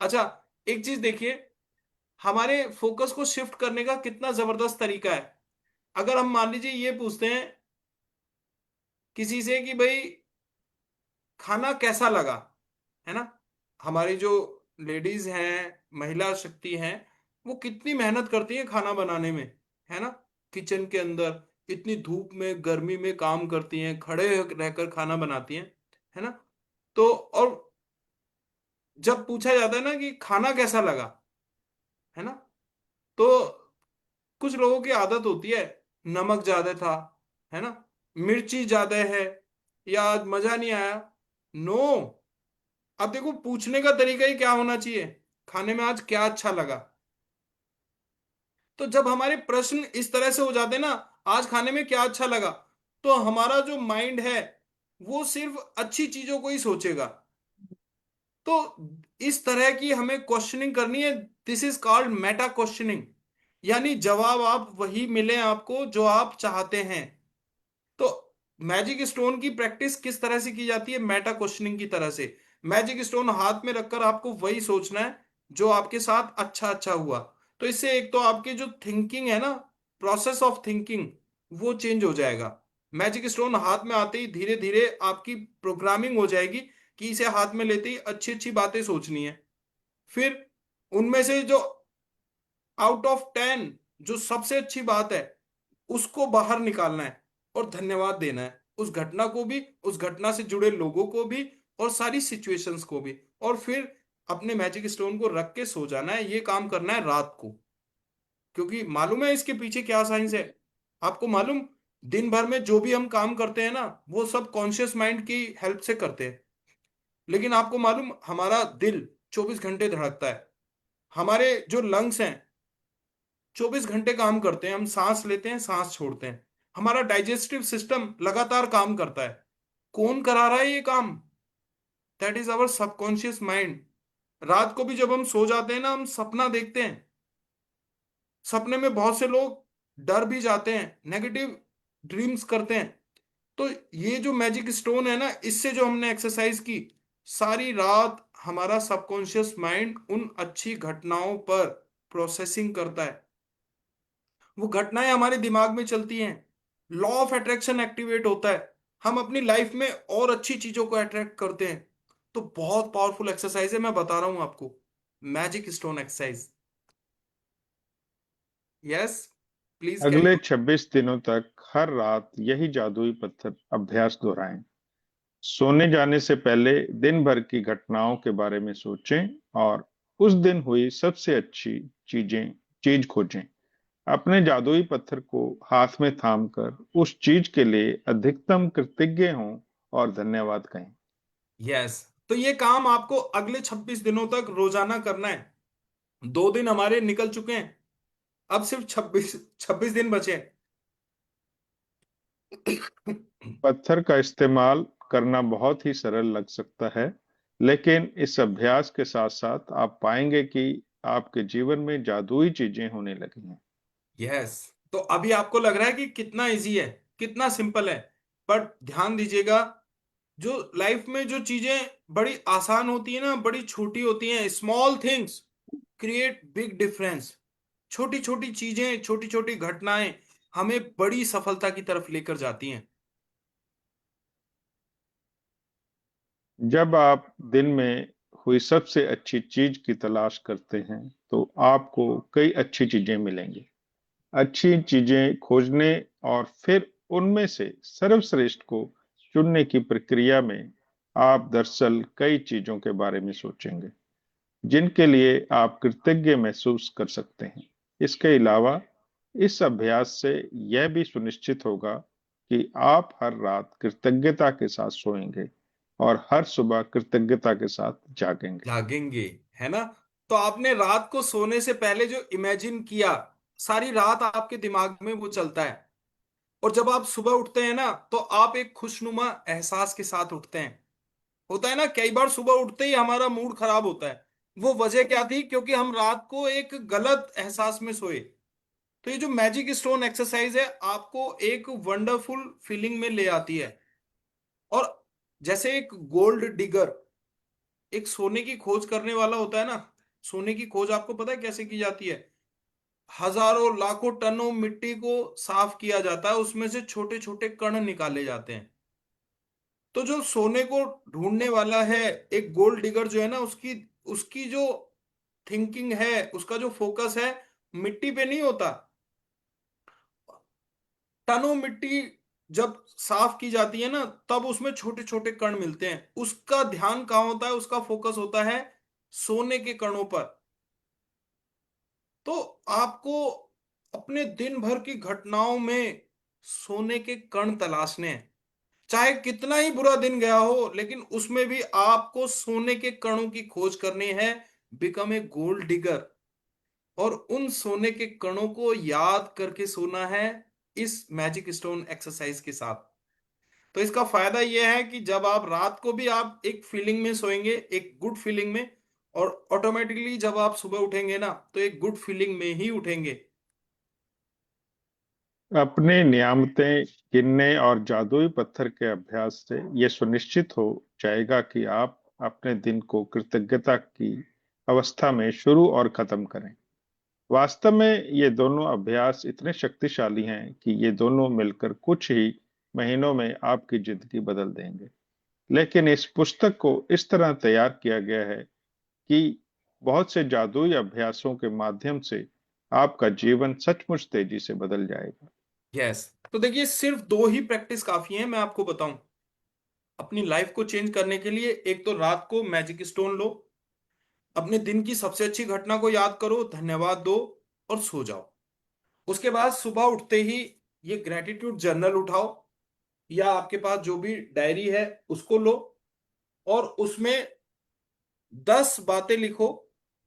अच्छा, एक चीज देखिए, हमारे फोकस को शिफ्ट करने का कितना जबरदस्त तरीका है। अगर हम मान लीजिए ये पूछते हैं किसी से कि भाई खाना कैसा लगा, है ना। हमारी जो लेडीज हैं, महिला शक्ति हैं, वो कितनी मेहनत करती हैं खाना बनाने में, है ना। किचन के अंदर इतनी धूप में, गर्मी में काम करती हैं, खड़े रहकर खाना बनाती हैं, है ना। तो और जब पूछा जाता है ना कि खाना कैसा लगा, है ना, तो कुछ लोगों की आदत होती है, नमक ज्यादा था, है ना, मिर्ची ज्यादा है, या आज मजा नहीं आया। नो, अब देखो पूछने का तरीका ही क्या होना चाहिए, खाने में आज क्या अच्छा लगा। तो जब हमारे प्रश्न इस तरह से हो जाते हैं ना, आज खाने में क्या अच्छा लगा, तो हमारा जो माइंड है वो सिर्फ अच्छी चीजों को ही सोचेगा। तो इस तरह की हमें क्वेश्चनिंग करनी है। This is called Meta questioning, यानी जवाब आप वही मिले आपको जो आप चाहते हैं। तो मैजिक स्टोन की प्रैक्टिस किस तरह से की जाती है, मेटा क्वेश्चनिंग की तरह से। मैजिक स्टोन हाथ में रखकर आपको वही सोचना है जो आपके साथ अच्छा अच्छा हुआ। तो इससे एक तो आपकी जो थिंकिंग है ना, प्रोसेस ऑफ थिंकिंग, वो चेंज हो जाएगा। मैजिक स्टोन हाथ में आते ही धीरे धीरे आपकी प्रोग्रामिंग हो जाएगी कि इसे हाथ में लेते ही अच्छी अच्छी बातें सोचनी है। फिर उनमें से जो आउट ऑफ 10 जो सबसे अच्छी बात है उसको बाहर निकालना है और धन्यवाद देना है उस घटना को भी, उस घटना से जुड़े लोगों को भी, और सारी सिचुएशंस को भी। और फिर अपने मैजिक स्टोन को रख के सो जाना है। ये काम करना है रात को, क्योंकि मालूम है इसके पीछे क्या साइंस है। आपको मालूम, दिन भर में जो भी हम काम करते हैं ना, वो सब कॉन्शियस माइंड की हेल्प से करते हैं। लेकिन आपको मालूम, हमारा दिल 24 घंटे धड़कता है। हमारे जो लंग्स हैं 24 घंटे काम करते हैं, हम सांस लेते हैं सांस छोड़ते हैं। हमारा डाइजेस्टिव सिस्टम लगातार काम करता है। कौन करा रहा है ये काम? That is our subconscious mind. रात को भी जब हम सो जाते हैं ना, हम सपना देखते हैं। सपने में बहुत से लोग डर भी जाते हैं, नेगेटिव ड्रीम्स करते हैं। तो ये जो मैजिक स्टोन है ना, इससे जो हमने एक्सरसाइज की, सारी रात हमारा सबकॉन्शियस माइंड उन अच्छी घटनाओं पर प्रोसेसिंग करता है। वो घटनाएं हमारे दिमाग में चलती हैं, लॉ ऑफ अट्रैक्शन एक्टिवेट होता है, हम अपनी लाइफ में और अच्छी चीजों को अट्रैक्ट करते हैं। तो बहुत पावरफुल एक्सरसाइज है, मैं बता रहा हूं आपको, magic stone exercise. Yes, please carry अगले ऑन। 26 दिनों तक हर रात यही जादुई पत्थर अभ्यास दोहराएं। सोने जाने से पहले दिन भर की घटनाओं के बारे में सोचें और उस दिन हुई सबसे अच्छी चीजें चीज खोजें। अपने जादुई पत्थर को हाथ में थामकर उस चीज के लिए अधिकतम कृतज्ञ हों और धन्यवाद कहें। यस, तो ये काम आपको अगले 26 दिनों तक रोजाना करना है। 2 दिन हमारे निकल चुके हैं, अब सिर्फ 26 26 दिन बचे हैं। पत्थर का इस्तेमाल करना बहुत ही सरल लग सकता है, लेकिन इस अभ्यास के साथ साथ आप पाएंगे कि आपके जीवन में जादुई चीजें होने लगी हैं। यस, तो अभी आपको लग रहा है कि कितना इजी है, कितना सिंपल है। बट ध्यान दीजिएगा, जो लाइफ में जो चीजें बड़ी आसान होती है ना, बड़ी छोटी होती हैं, small things create big difference. छोटी छोटी चीजें, छोटी छोटी घटनाएं हमें बड़ी सफलता की तरफ लेकर जाती हैं। जब आप दिन में हुई सबसे अच्छी चीज की तलाश करते हैं, तो आपको कई अच्छी चीजें मिलेंगी। अच्छी चीजें खोजने और फिर उनमें से सर्वश्रेष्ठ को चुनने की प्रक्रिया में आप दरअसल कई चीजों के बारे में सोचेंगे जिनके लिए आप कृतज्ञ महसूस कर सकते हैं। इसके अलावा इस अभ्यास से यह भी सुनिश्चित होगा कि आप हर रात कृतज्ञता के साथ सोएंगे और हर सुबह कृतज्ञता के साथ जागेंगे। जागेंगे, है ना? तो आपने रात को सोने से पहले जो इमेजिन किया, सारी रात आपके दिमाग में वो चलता है। और जब आप सुबह उठते हैं ना, तो आप एक खुशनुमा एहसास के साथ उठते हैं। होता है ना, कई बार सुबह उठते ही हमारा मूड खराब होता है। वो वजह क्या थी? क्योंकि हम रात को एक गलत एहसास में सोए। तो ये जो मैजिक स्टोन एक्सरसाइज है, आपको एक वंडरफुल फीलिंग में ले आती है। और जैसे एक गोल्ड डिगर एक सोने की खोज करने वाला होता है ना, सोने की खोज आपको पता है कैसे की जाती है? हजारों लाखों टनों मिट्टी को साफ किया जाता है, उसमें से छोटे छोटे कण निकाले जाते हैं। तो जो सोने को ढूंढने वाला है, एक गोल्ड डिगर जो है ना, उसकी उसकी जो थिंकिंग है, उसका जो फोकस है, मिट्टी पे नहीं होता। टनों मिट्टी जब साफ की जाती है ना, तब उसमें छोटे छोटे कण मिलते हैं। उसका ध्यान कहाँ होता है? उसका फोकस होता है सोने के कणों पर। तो आपको अपने दिन भर की घटनाओं में सोने के कण तलाशने हैं। चाहे कितना ही बुरा दिन गया हो, लेकिन उसमें भी आपको सोने के कणों की खोज करनी है। Become a gold digger. और उन सोने के कणों को याद करके सोना है इस मैजिक स्टोन एक्सरसाइज के साथ। तो इसका फायदा यह है कि जब आप रात को भी आप एक फीलिंग में सोएंगे, एक गुड फीलिंग में, और ऑटोमेटिकली जब आप सुबह उठेंगे ना, तो एक गुड फीलिंग में ही उठेंगे। अपनी नियामतें गिनने और जादुई पत्थर के अभ्यास से यह सुनिश्चित हो जाएगा कि आप अपने दिन को कृतज्ञता की अवस्था में शुरू और खत्म करें। वास्तव में ये दोनों अभ्यास इतने शक्तिशाली हैं कि ये दोनों मिलकर कुछ ही महीनों में आपकी जिंदगी बदल देंगे। लेकिन इस पुस्तक को इस तरह तैयार किया गया है कि बहुत से जादुई अभ्यासों के माध्यम से आपका जीवन सचमुच तेजी से बदल जाएगा। यस। तो देखिए, सिर्फ 2 ही प्रैक्टिस काफी है, मैं आपको बताऊं अपनी लाइफ को चेंज करने के लिए। एक तो रात को मैजिक स्टोन लो, अपने दिन की सबसे अच्छी घटना को याद करो, धन्यवाद दो, और सो जाओ। उसके बाद सुबह उठते ही ये ग्रेटिट्यूड जर्नल उठाओ, या आपके पास जो भी डायरी है उसको लो, और उसमें 10 बातें लिखो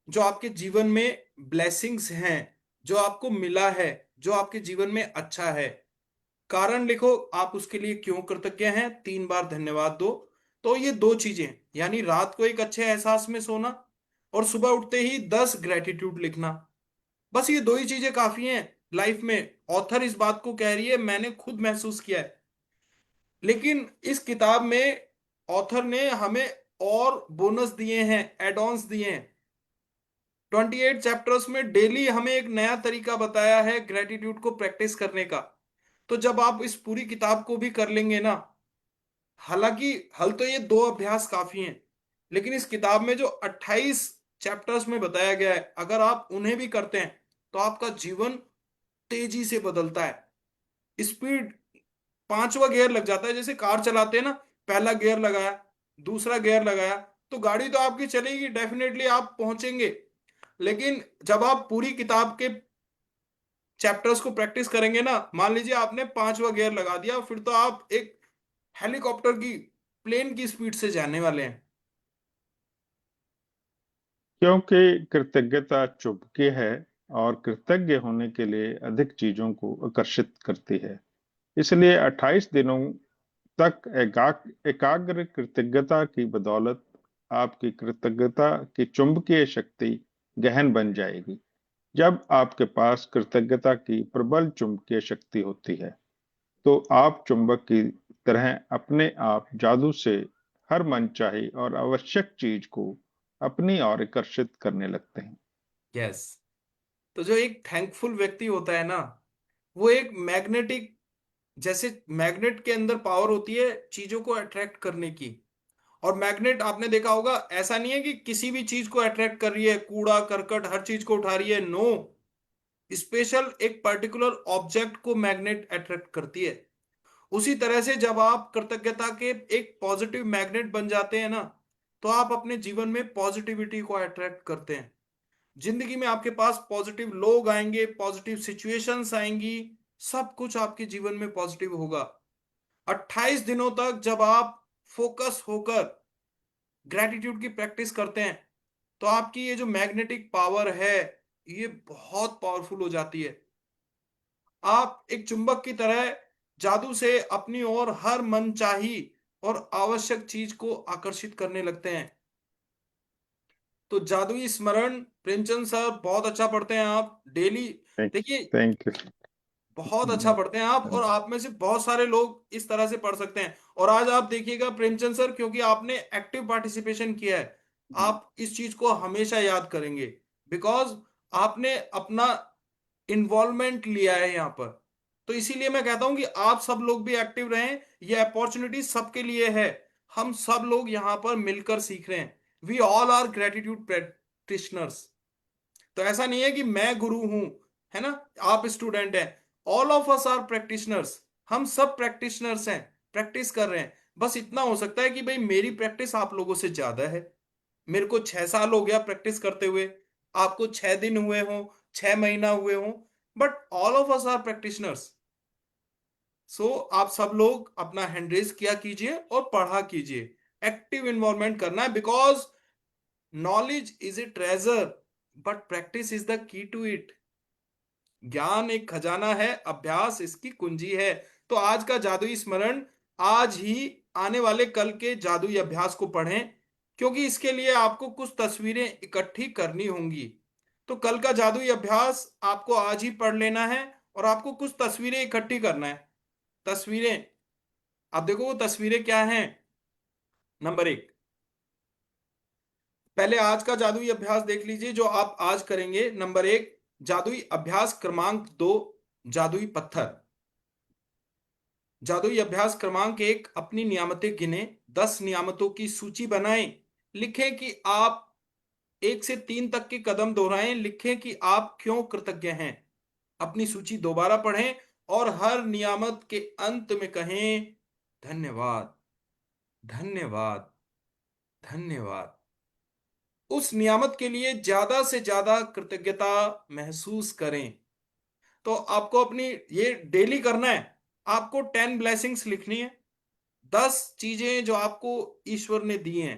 जो आपके जीवन में ब्लेसिंग्स हैं, जो आपको मिला है, जो आपके जीवन में अच्छा है। कारण लिखो, आप उसके लिए क्यों कृतज्ञ हैं, 3 बार धन्यवाद दो। तो ये 2 चीजें, यानी रात को एक अच्छे एहसास में सोना, और सुबह उठते ही 10 ग्रेटिट्यूड लिखना। बस ये 2 ही चीजें काफी हैं लाइफ में। ऑथर इस बात को कह रही है, मैंने खुद महसूस किया है। लेकिन इस किताब में ऑथर ने हमें और बोनस दिए हैं, एड ऑन्स दिए हैं। 28 चैप्टर्स में डेली हमें एक नया तरीका बताया है ग्रेटिट्यूड को प्रैक्टिस करने का। तो जब आप इस पूरी किताब को भी कर लेंगे ना, हालांकि हल तो ये 2 अभ्यास काफी हैं, लेकिन इस किताब में जो 28 चैप्टर्स में बताया गया है, अगर आप उन्हें भी करते हैं तो आपका जीवन तेजी से बदलता है। स्पीड, 5वां गियर लग जाता है। जैसे कार चलाते हैं ना, पहला गियर लगाया, दूसरा गियर लगाया, तो गाड़ी तो आपकी चलेगी, डेफिनेटली आप पहुंचेंगे। लेकिन जब आप पूरी किताब के चैप्टर्स को प्रैक्टिस करेंगे ना, मान लीजिए आपने 5वां गियर लगा दिया, फिर तो आप एक हेलीकॉप्टर की, प्लेन की स्पीड से जाने वाले हैं। क्योंकि कृतज्ञता चुंबकीय है और कृतज्ञ होने के लिए अधिक चीजों को आकर्षित करती है। इसलिए 28 दिनों तक एकाग्र कृतज्ञता की बदौलत आपकी कृतज्ञता की चुंबकीय शक्ति गहन बन जाएगी। जब आपके पास कृतज्ञता की प्रबल चुंबकीय शक्ति होती है, तो आप चुंबक की तरह अपने आप जादू से हर मनचाही और आवश्यक चीज को अपनी ओर आकर्षित करने लगते हैं। यस। तो जो एक थैंकफुल व्यक्ति होता है ना, वो एक मैग्नेटिक, जैसे मैग्नेट के अंदर पावर होती है चीजों को अट्रैक्ट करने की। और मैग्नेट आपने देखा होगा, ऐसा नहीं है कि किसी भी चीज को अट्रैक्ट कर रही है, कूड़ा करकट हर चीज को उठा रही है, नो। स्पेशल एक पर्टिकुलर ऑब्जेक्ट को मैग्नेट अट्रैक्ट करती है। उसी तरह से जब आप कृतज्ञता के एक पॉजिटिव मैग्नेट बन जाते हैं ना, तो आप अपने जीवन में पॉजिटिविटी को अट्रैक्ट करते हैं। जिंदगी में आपके पास पॉजिटिव लोग आएंगे, पॉजिटिव सिचुएशंस आएंगी, सब कुछ आपके जीवन में पॉजिटिव होगा। 28 दिनों तक जब आप फोकस होकर ग्रेटिट्यूड की प्रैक्टिस करते हैं, तो आपकी ये जो मैग्नेटिक पावर है, ये बहुत पावरफुल हो जाती है। आप एक चुंबक की तरह जादू से अपनी ओर हर मनचाही और आवश्यक चीज को आकर्षित करने लगते हैं। तो जादुई स्मरण, प्रेमचंद सर बहुत अच्छा पढ़ते हैं आप डेली। देखिए, थैंक बहुत अच्छा यू। पढ़ते हैं आप, और आप में से बहुत सारे लोग इस तरह से पढ़ सकते हैं। और आज आप देखिएगा प्रेमचंद सर, क्योंकि आपने एक्टिव पार्टिसिपेशन किया है, आप इस चीज को हमेशा याद करेंगे, बिकॉज आपने अपना इन्वॉल्वमेंट लिया है यहाँ पर। तो इसीलिए मैं कहता हूं कि आप सब लोग भी एक्टिव रहें। ये अपॉर्चुनिटी सबके लिए है, हम सब लोग यहाँ पर मिलकर सीख रहे हैं। We all are gratitude practitioners. तो ऐसा नहीं है कि मैं गुरु हूं, है ना, आप स्टूडेंट हैं। All of us are practitioners. हम सब प्रैक्टिशनर्स हैं, प्रैक्टिस कर रहे हैं। बस इतना हो सकता है कि भाई मेरी प्रैक्टिस आप लोगों से ज्यादा है। मेरे को 6 साल हो गया प्रैक्टिस करते हुए, आपको 6 दिन हुए हो, 6 महीना हुए हो, but all of us are practitioners. So आप सब लोग अपना हैंड रेज किया कीजिए और पढ़ा कीजिए। एक्टिव इन्वॉल्वमेंट करना है, because knowledge is a treasure but practice is the key to it. ज्ञान एक खजाना है, अभ्यास इसकी कुंजी है। तो आज का जादुई स्मरण आज ही आने वाले कल के जादुई अभ्यास को पढ़ें, क्योंकि इसके लिए आपको कुछ तस्वीरें इकट्ठी करनी होंगी। तो कल का जादुई अभ्यास आपको आज ही पढ़ लेना है और आपको कुछ तस्वीरें इकट्ठी करना है। तस्वीरें, अब देखो वो तस्वीरें क्या हैं। नंबर 1, पहले आज का जादुई अभ्यास देख लीजिए जो आप आज करेंगे। नंबर 1, जादुई अभ्यास क्रमांक 2, जादुई पत्थर। जादुई अभ्यास क्रमांक 1, अपनी नियामतें गिने, 10 नियामतों की सूची बनाएं। लिखें कि आप 1 से 3 तक के कदम दोहराएं। लिखें कि आप क्यों कृतज्ञ हैं। अपनी सूची दोबारा पढ़ें और हर नियामत के अंत में कहें धन्यवाद, धन्यवाद, धन्यवाद। उस नियामत के लिए ज्यादा से ज्यादा कृतज्ञता महसूस करें। तो आपको अपनी ये डेली करना है। आपको 10 ब्लेसिंग्स लिखनी है। 10 चीजें जो आपको ईश्वर ने दी हैं,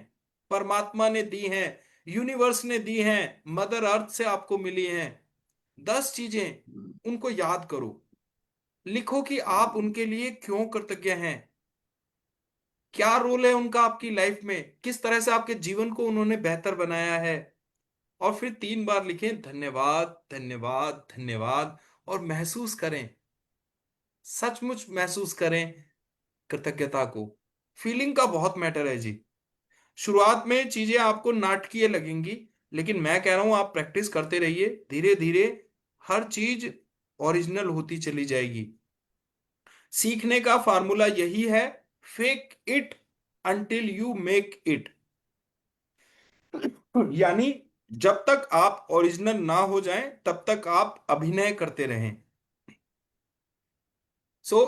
परमात्मा ने दी हैं, यूनिवर्स ने दी हैं, मदर अर्थ से आपको मिली हैं। 10 चीजें उनको याद करो। लिखो कि आप उनके लिए क्यों कृतज्ञ हैं, क्या रोल है उनका आपकी लाइफ में, किस तरह से आपके जीवन को उन्होंने बेहतर बनाया है। और फिर 3 बार लिखें धन्यवाद, धन्यवाद, धन्यवाद। और महसूस करें, सचमुच महसूस करें कृतज्ञता को। फीलिंग का बहुत मैटर है जी। शुरुआत में चीजें आपको नाटकीय लगेंगी, लेकिन मैं कह रहा हूं आप प्रैक्टिस करते रहिए। धीरे धीरे हर चीज ओरिजिनल होती चली जाएगी। सीखने का फार्मूला यही है, fake it until you make it. यानी जब तक आप ओरिजिनल ना हो जाएं तब तक आप अभिनय करते रहें।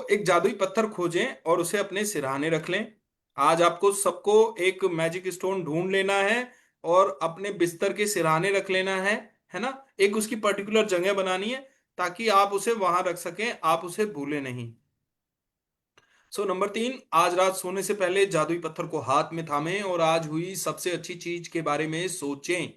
एक जादुई पत्थर खोजें और उसे अपने सिरहाने रख लें। आज आपको सबको एक मैजिक स्टोन ढूंढ लेना है और अपने बिस्तर के सिरहाने रख लेना है ना। एक उसकी पर्टिकुलर जगह बनानी है ताकि आप उसे वहां रख सकें, आप उसे भूले नहीं। नंबर 3, आज रात सोने से पहले जादुई पत्थर को हाथ में थामें और आज हुई सबसे अच्छी चीज के बारे में सोचें।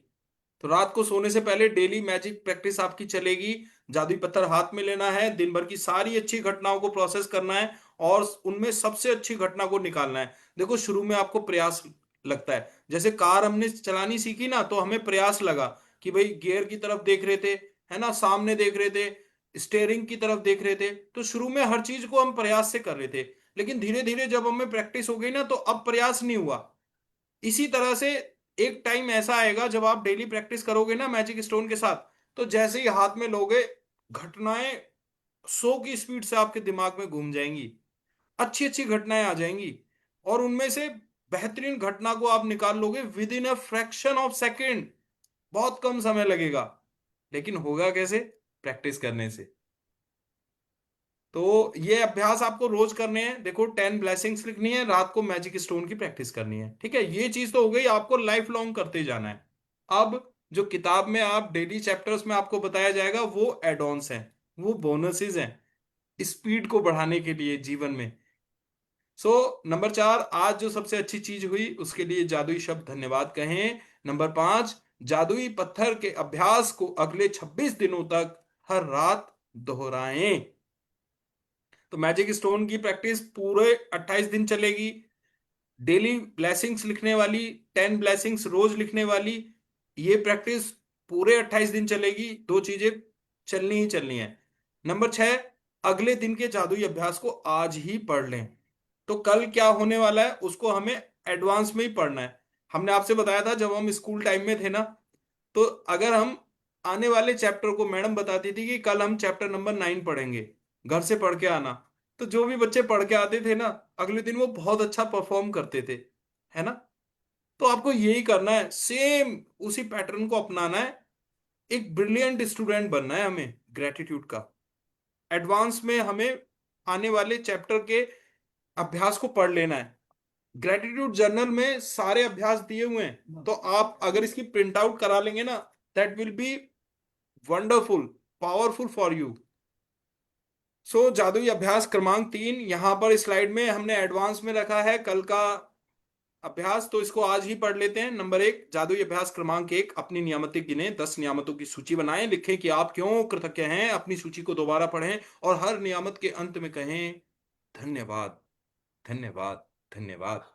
तो रात को सोने से पहले डेली मैजिक प्रैक्टिस आपकी चलेगी। जादुई पत्थर हाथ में लेना है, दिन भर की सारी अच्छी घटनाओं को प्रोसेस करना है और उनमें सबसे अच्छी घटना को निकालना है। देखो शुरू में आपको प्रयास लगता है, जैसे कार हमने चलानी सीखी ना तो हमें प्रयास लगा कि भाई गियर की तरफ देख रहे थे, है ना, सामने देख रहे थे, स्टेयरिंग की तरफ देख रहे थे। तो शुरू में हर चीज को हम प्रयास से कर रहे थे, लेकिन धीरे धीरे जब हमें प्रैक्टिस हो गई ना तो अब प्रयास नहीं हुआ। इसी तरह से एक टाइम ऐसा आएगा जब आप डेली प्रैक्टिस करोगे ना मैजिक स्टोन के साथ, तो जैसे ही हाथ में लोगे घटनाएं 100 की स्पीड से आपके दिमाग में घूम जाएंगी। अच्छी अच्छी घटनाएं आ जाएंगी और उनमें से बेहतरीन घटना को आप निकाल लोगे with in a fraction of second. बहुत कम समय लगेगा, लेकिन होगा कैसे? प्रैक्टिस करने से। तो ये अभ्यास आपको रोज करने हैं। देखो 10 ब्लेसिंग्स लिखनी है, रात को मैजिक स्टोन की प्रैक्टिस करनी है। ठीक है, ये चीज तो हो गई, आपको लाइफ लॉन्ग करते जाना है। अब जो किताब में आप डेली चैप्टर्स में आपको बताया जाएगा वो एड ऑन्स हैं, वो बोनसेस हैं स्पीड को बढ़ाने के लिए जीवन में। नंबर 4, आज जो सबसे अच्छी चीज हुई उसके लिए जादुई शब्द धन्यवाद कहें। नंबर 5, जादुई पत्थर के अभ्यास को अगले 26 दिनों तक हर रात दोहराएं। तो मैजिक स्टोन की प्रैक्टिस पूरे 28 दिन चलेगी। डेली ब्लेसिंग्स लिखने वाली, 10 ब्लेसिंग्स रोज लिखने वाली, ये प्रैक्टिस पूरे 28 दिन चलेगी। 2 चीजें चलनी ही चलनी है। नंबर 6, अगले दिन के जादुई अभ्यास को आज ही पढ़ लें। तो कल क्या होने वाला है उसको हमें एडवांस में ही पढ़ना है। हमने आपसे बताया था जब हम स्कूल टाइम में थे ना, तो अगर हम आने वाले चैप्टर को, मैडम बताती थी कि कल हम चैप्टर नंबर 9 पढ़ेंगे, घर से पढ़ के आना। तो जो भी बच्चे पढ़ के आते थे ना अगले दिन वो बहुत अच्छा परफॉर्म करते थे, है ना। तो आपको यही करना है, सेम उसी पैटर्न को अपनाना है। एक ब्रिलियंट स्टूडेंट बनना है हमें ग्रेटिट्यूड का। एडवांस में हमें आने वाले चैप्टर के अभ्यास को पढ़ लेना है। ग्रेटिट्यूड जर्नल में सारे अभ्यास दिए हुए हैं, तो आप अगर इसकी प्रिंट आउट करा लेंगे ना, that will be wonderful, powerful for you. So जादुई अभ्यास क्रमांक 3, यहां पर स्लाइड में हमने एडवांस में रखा है कल का अभ्यास, तो इसको आज ही पढ़ लेते हैं। नंबर 1, जादुई अभ्यास क्रमांक 1, अपनी नियामतें गिने, 10 नियामतों की सूची बनाएं, लिखें कि आप क्यों कृतज्ञ हैं, अपनी सूची को दोबारा पढ़ें और हर नियामत के अंत में कहें धन्यवाद, धन्यवाद, धन्यवाद,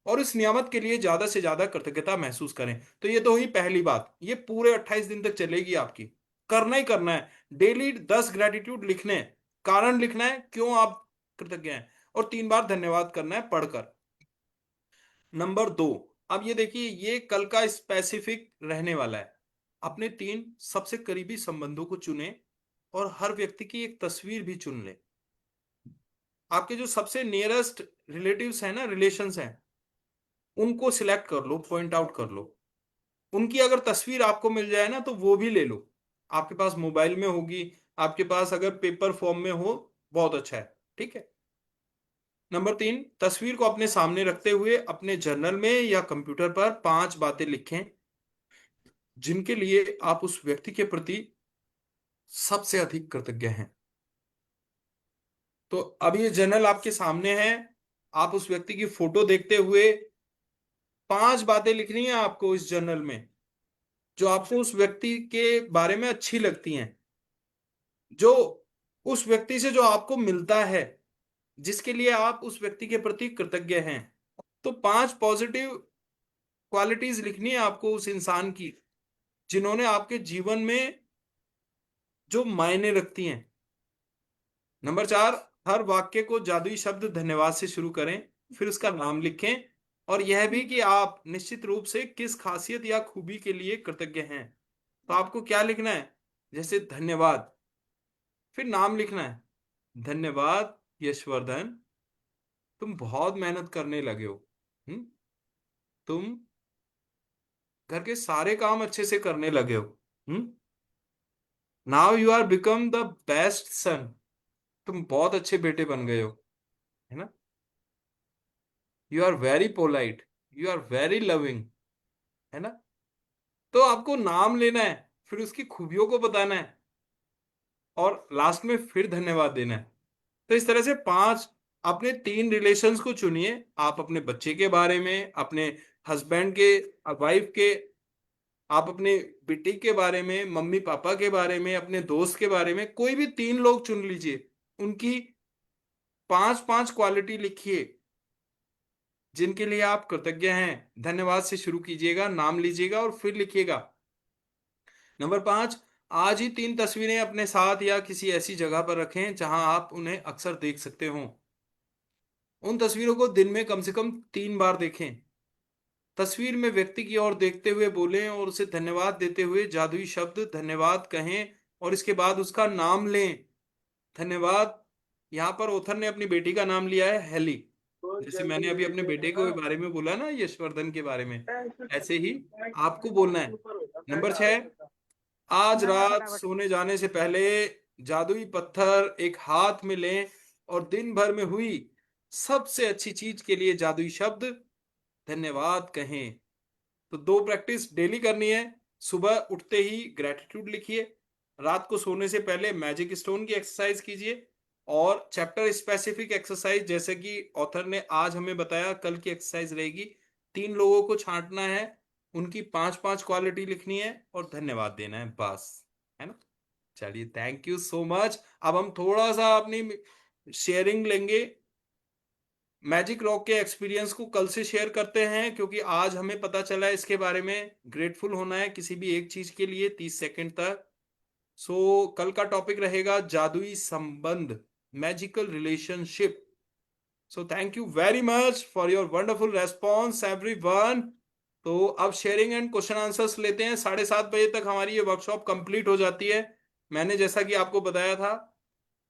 और इस नियामत के लिए ज्यादा से ज्यादा कृतज्ञता महसूस करें। तो ये तो हुई पहली बात, ये पूरे 28 दिन तक चलेगी आपकी, करना ही करना है। डेली 10 ग्रेटिट्यूड लिखने हैं, कारण लिखना है क्यों आप कृतज्ञ हैं, और 3 बार धन्यवाद करना है पढ़कर। नंबर 2, अब ये देखिए, ये कल का स्पेसिफिक रहने वाला है। अपने 3 सबसे करीबी संबंधों को चुने और हर व्यक्ति की एक तस्वीर भी चुन ले। आपके जो सबसे नियरेस्ट रिलेटिव्स हैं ना, रिलेशंस हैं, उनको सिलेक्ट कर लो, पॉइंट आउट कर लो। उनकी अगर तस्वीर आपको मिल जाए ना तो वो भी ले लो, आपके पास मोबाइल में होगी, आपके पास अगर पेपर फॉर्म में हो बहुत अच्छा है, ठीक है। नंबर 3, तस्वीर को अपने सामने रखते हुए अपने जर्नल में या कंप्यूटर पर 5 बातें लिखें जिनके लिए आप उस व्यक्ति के प्रति सबसे अधिक कृतज्ञ हैं। तो अब ये जर्नल आपके सामने है, आप उस व्यक्ति की फोटो देखते हुए 5 बातें लिखनी है आपको इस जर्नल में जो आपको उस व्यक्ति के बारे में अच्छी लगती हैं, जो उस व्यक्ति से जो आपको मिलता है, जिसके लिए आप उस व्यक्ति के प्रति कृतज्ञ हैं। तो 5 पॉजिटिव क्वालिटीज लिखनी है आपको उस इंसान की जिन्होंने आपके जीवन में जो मायने रखती हैं। नंबर 4, हर वाक्य को जादुई शब्द धन्यवाद से शुरू करें, फिर उसका नाम लिखें और यह भी कि आप निश्चित रूप से किस खासियत या खूबी के लिए कृतज्ञ हैं। तो आपको क्या लिखना है, जैसे धन्यवाद, फिर नाम लिखना है, धन्यवाद यशवर्धन, तुम बहुत मेहनत करने लगे हो, तुम घर के सारे काम अच्छे से करने लगे हो, now you are become the best son, तुम बहुत अच्छे बेटे बन गए हो, है ना। You are very polite, you are very loving, है ना। तो आपको नाम लेना है, फिर उसकी खूबियों को बताना है और लास्ट में फिर धन्यवाद देना है। तो इस तरह से 5 अपने 3 रिलेशंस को चुनिए, आप अपने बच्चे के बारे में, अपने हस्बैंड के, वाइफ के, आप अपने बेटी के बारे में, मम्मी पापा के बारे में, अपने दोस्त के बारे में, कोई भी 3 लोग चुन लीजिए, उनकी 5-5 क्वालिटी लिखिए जिनके लिए आप कृतज्ञ हैं। धन्यवाद से शुरू कीजिएगा, नाम लीजिएगा और फिर लिखिएगा। नंबर 5, आज ही 3 तस्वीरें अपने साथ या किसी ऐसी जगह पर रखें जहां आप उन्हें अक्सर देख सकते हो। उन तस्वीरों को दिन में कम से कम 3 बार देखें। तस्वीर में व्यक्ति की ओर देखते हुए बोलें और उसे धन्यवाद देते हुए जादुई शब्द धन्यवाद कहें और इसके बाद उसका नाम लें। धन्यवाद, यहाँ पर ऑथर ने अपनी बेटी का नाम लिया है हेली, जैसे मैंने अभी अपने बेटे के बारे में बोला ना, यशवर्धन के बारे में, ऐसे ही आपको बोलना है। नंबर 6, आज रात सोने जाने से पहले जादुई पत्थर एक हाथ में लें और दिन भर में हुई सबसे अच्छी चीज के लिए जादुई शब्द धन्यवाद कहें। तो 2 प्रैक्टिस डेली करनी है। सुबह उठते ही ग्रेटिट्यूड लिखिए, रात को सोने से पहले मैजिक स्टोन की एक्सरसाइज कीजिए और चैप्टर स्पेसिफिक एक्सरसाइज जैसे कि ऑथर ने आज हमें बताया, कल की एक्सरसाइज रहेगी। 3 लोगों को छांटना है, उनकी 5-5 क्वालिटी लिखनी है और धन्यवाद देना है, बस, है ना। चलिए, थैंक यू सो मच। अब हम थोड़ा सा अपनी शेयरिंग लेंगे, मैजिक रॉक के एक्सपीरियंस को कल से शेयर करते हैं क्योंकि आज हमें पता चला है इसके बारे में। ग्रेटफुल होना है किसी भी एक चीज के लिए 30 सेकंड तक। सो कल का टॉपिक रहेगा जादुई संबंध, magical relationship. So thank you very much for your wonderful response everyone. तो अब शेयरिंग एंड क्वेश्चन आंसर्स लेते हैं। 7:30 बजे तक हमारी ये वर्कशॉप कंप्लीट हो जाती है, मैंने जैसा कि आपको बताया था।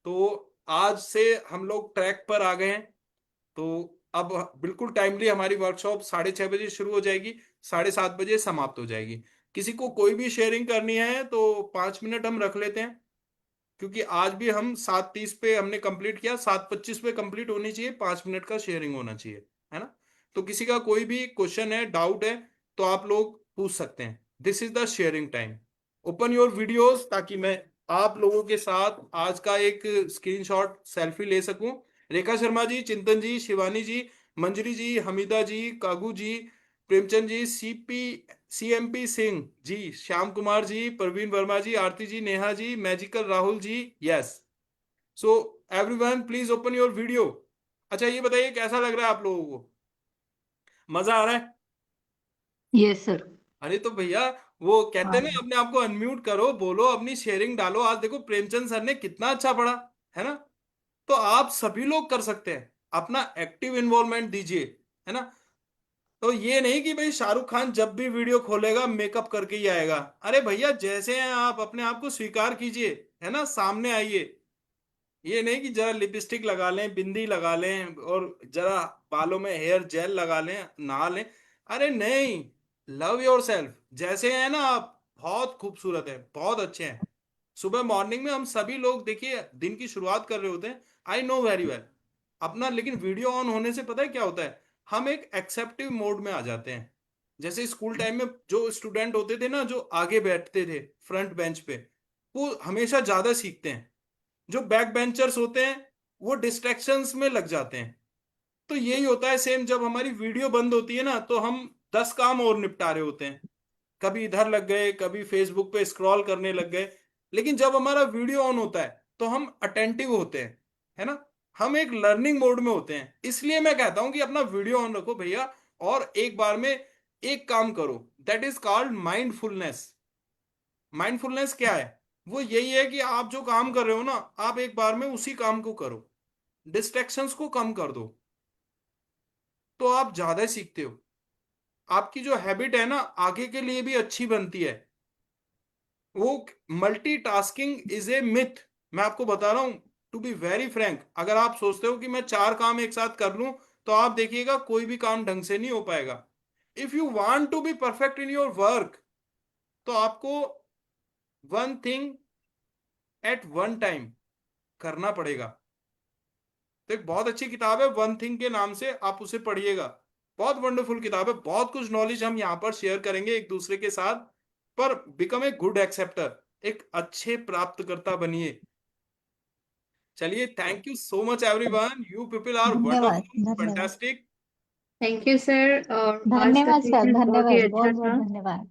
तो आज से हम लोग ट्रैक पर आ गए हैं, तो अब बिल्कुल टाइमली हमारी वर्कशॉप 6:30 बजे शुरू हो जाएगी, 7:30 बजे समाप्त हो जाएगी। किसी को कोई भी शेयरिंग करनी है तो 5 मिनट हम रख लेते हैं, क्योंकि आज भी हम 7:30 पे हमने कंप्लीट किया, 7:25 पे कंप्लीट होनी चाहिए, 5 मिनट का शेयरिंग होना चाहिए, है ना। तो किसी का कोई भी क्वेश्चन है, डाउट है, तो आप लोग पूछ सकते हैं। This is the sharing time. Open your videos ताकि मैं आप लोगों के साथ आज का एक स्क्रीनशॉट सेल्फी ले सकूं। रेखा Sharma ji, Chintan ji, Shivani ji, Manjari ji, Hamida ji, Kagu ji, Premchand ji, CMP Singh ji, Shyam Kumar ji, Praveen Verma ji, Aarti ji, Neha ji, magical Rahul ji. Yes, so everyone please open your video. अच्छा ये बताइए कैसा लग रहा है आप लोगों को, मजा आ रहा है? Yes sir. अरे तो भैया वो कहते हाँ। हैं ना, अपने आप को अनम्यूट करो, बोलो, अपनी शेयरिंग डालो। आज देखो प्रेमचंद सर ने कितना अच्छा पढ़ा, है ना? तो आप सभी लोग कर सकते हैं, अपना एक्टिव इन्वॉल्वमेंट दीजिए, है ना? तो ये नहीं कि भाई शाहरुख खान जब भी वीडियो खोलेगा मेकअप करके ही आएगा। अरे भैया जैसे हैं आप, अपने आप को स्वीकार कीजिए, है ना? सामने आइए। ये नहीं कि जरा लिपस्टिक लगा लें, बिंदी लगा लें और जरा बालों में हेयर जेल लगा लें, नहा लें। अरे नहीं, लव योर सेल्फ, जैसे हैं ना आप, बहुत खूबसूरत है, बहुत अच्छे हैं। सुबह मॉर्निंग में हम सभी लोग देखिए दिन की शुरुआत कर रहे होते हैं, आई नो वेरी वेल अपना, लेकिन वीडियो ऑन होने से पता है क्या होता है, हम एक एक्सेप्टिव मोड में आ जाते हैं। जैसे स्कूल टाइम में जो स्टूडेंट होते थे ना, जो आगे बैठते थे फ्रंट बेंच पे, वो हमेशा ज्यादा सीखते हैं। जो बैक बेंचर्स होते हैं वो डिस्ट्रैक्शंस में लग जाते हैं। तो यही होता है सेम, जब हमारी वीडियो बंद होती है ना, तो हम 10 काम और निपटा रहे होते हैं, कभी इधर लग गए, कभी फेसबुक पे स्क्रॉल करने लग गए। लेकिन जब हमारा वीडियो ऑन होता है तो हम अटेंटिव होते हैं, है ना? हम एक लर्निंग मोड में होते हैं। इसलिए मैं कहता हूं कि अपना वीडियो ऑन रखो भैया, और एक बार में एक काम करो, that is called mindfulness. Mindfulness क्या है? वो यही है कि आप जो काम कर रहे हो ना, आप एक बार में उसी काम को करो, डिस्ट्रैक्शंस को कम कर दो, तो आप ज्यादा सीखते हो। आपकी जो हैबिट है ना, आगे के लिए भी अच्छी बनती है। वो मल्टीटास्किंग इज ए मिथ, मैं आपको बता रहा हूं। टू बी वेरी फ्रैंक, अगर आप सोचते हो कि मैं 4 काम एक साथ कर लूं, तो आप देखिएगा कोई भी काम ढंग से नहीं हो पाएगा। If you want to be perfect in your work, तो आपको one thing at one time करना पड़ेगा। तो एक बहुत अच्छी किताब है वन थिंग के नाम से, आप उसे पढ़िएगा। बहुत वंडरफुल किताब है, बहुत कुछ नॉलेज हम यहाँ पर शेयर करेंगे एक दूसरे के साथ। पर बिकम ए गुड एक्सेप्टर, एक अच्छे प्राप्तकर्ता बनिए। चलिए, thank you so much everyone, you people are धन्यवाद वंडरफुल, धन्यवाद फैंटास्टिक। Thank you sir. और आज का धन्यवाद सर, सेशन बहुत ही धन्यवाद, अच्छा बहुत बहुत था। धन्यवाद।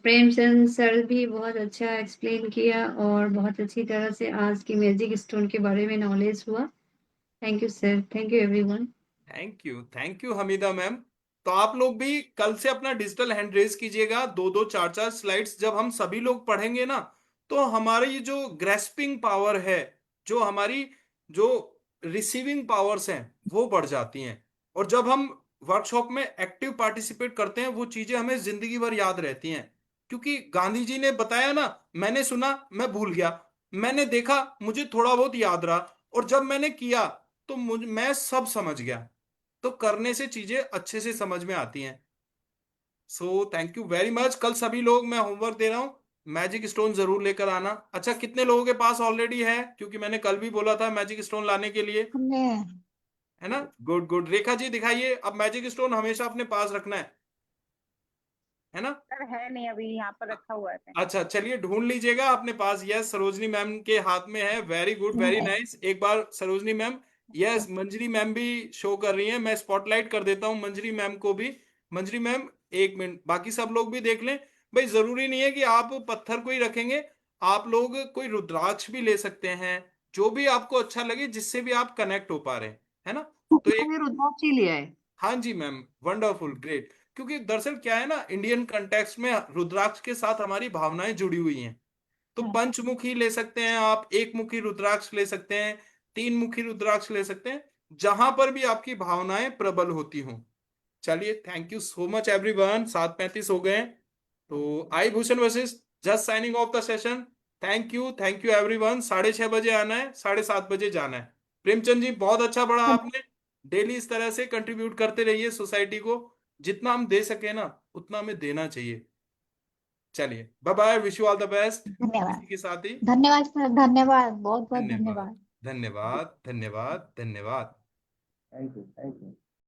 प्रेमचंद सर भी बहुत अच्छा एक्सप्लेन किया और बहुत अच्छी तरह से आज की मैजिक स्टोन के बारे में नॉलेज हुआ। Thank you sir, thank you everyone. Thank you Hamida ma'am. तो आप लोग भी कल से अपना डिजिटल हैंड रेज कीजिएगा, 2 2 4 4 स्लाइड्स जब हम सभी लोग पढ़ेंगे ना, तो हमारी ये जो ग्रेस्पिंग पावर है, जो हमारी जो रिसीविंग पावर्स हैं, वो बढ़ जाती हैं। और जब हम वर्कशॉप में एक्टिव पार्टिसिपेट करते हैं, वो चीजें हमें जिंदगी भर याद रहती हैं। क्योंकि गांधी जी ने बताया ना, मैंने सुना मैं भूल गया, मैंने देखा मुझे थोड़ा बहुत याद रहा, और जब मैंने किया तो मैं सब समझ गया। तो करने से चीजें अच्छे से समझ में आती हैं। So thank you very much. कल सभी लोग, मैं होमवर्क दे रहा हूँ, मैजिक स्टोन जरूर लेकर आना। अच्छा, कितने लोगों के पास ऑलरेडी है? क्योंकि मैंने कल भी बोला था मैजिक स्टोन लाने के लिए, हमने है ना? गुड गुड, रेखा जी दिखाइए। अब मैजिक स्टोन हमेशा अपने पास रखना है ना? सर है नहीं, अभी यहाँ पर रखा हुआ है। अच्छा चलिए, ढूंढ लीजिएगा अपने पास। यस, सरोजनी मैम के हाथ में है, वेरी गुड, वेरी नाइस। एक बार सरोजनी मैम, यस, मंजरी मैम भी शो कर रही हैं। मैं स्पॉटलाइट कर देता हूँ मंजरी मैम को भी। मंजरी मैम, 1 मिनट, बाकी सब लोग भी देख लें। भाई जरूरी नहीं है कि आप पत्थर को ही रखेंगे, आप लोग कोई रुद्राक्ष भी ले सकते हैं, जो भी आपको अच्छा लगे, जिससे भी आप कनेक्ट हो पा रहे हैं, है ना? तो एक, मैंने रुद्राक्ष ही लिया है। हाँ जी मैम, वंडरफुल, ग्रेट। क्योंकि दरअसल क्या है ना, इंडियन कंटेक्स्ट में रुद्राक्ष के साथ हमारी भावनाएं जुड़ी हुई हैं। तो पंचमुखी ले सकते हैं आप, एक मुखी रुद्राक्ष ले सकते हैं, 3 मुखी रुद्राक्ष ले सकते हैं, जहां पर भी आपकी भावनाएं प्रबल होती हों। चलिए, thank you so much everyone, 7:35 हो गए। तो I Bhushan Vashishth just signing off the session. Thank you everyone. 6:30 बजे आना है, 7:30 बजे जाना है। प्रेमचंद जी, बहुत अच्छा पढ़ा आपने। डेली इस तरह से कंट्रीब्यूट करते रहिए सोसाइटी को, जितना हम दे सके ना उतना हमें देना चाहिए। चलिए, bye bye, wish you all the best. धन्यवाद, इसी के साथ ही धन्यवाद सर, धन्यवाद, बहुत बहुत धन्यवाद, धन्यवाद। धन्यवाद, धन्यवाद, धन्यवाद। Thank you, thank you.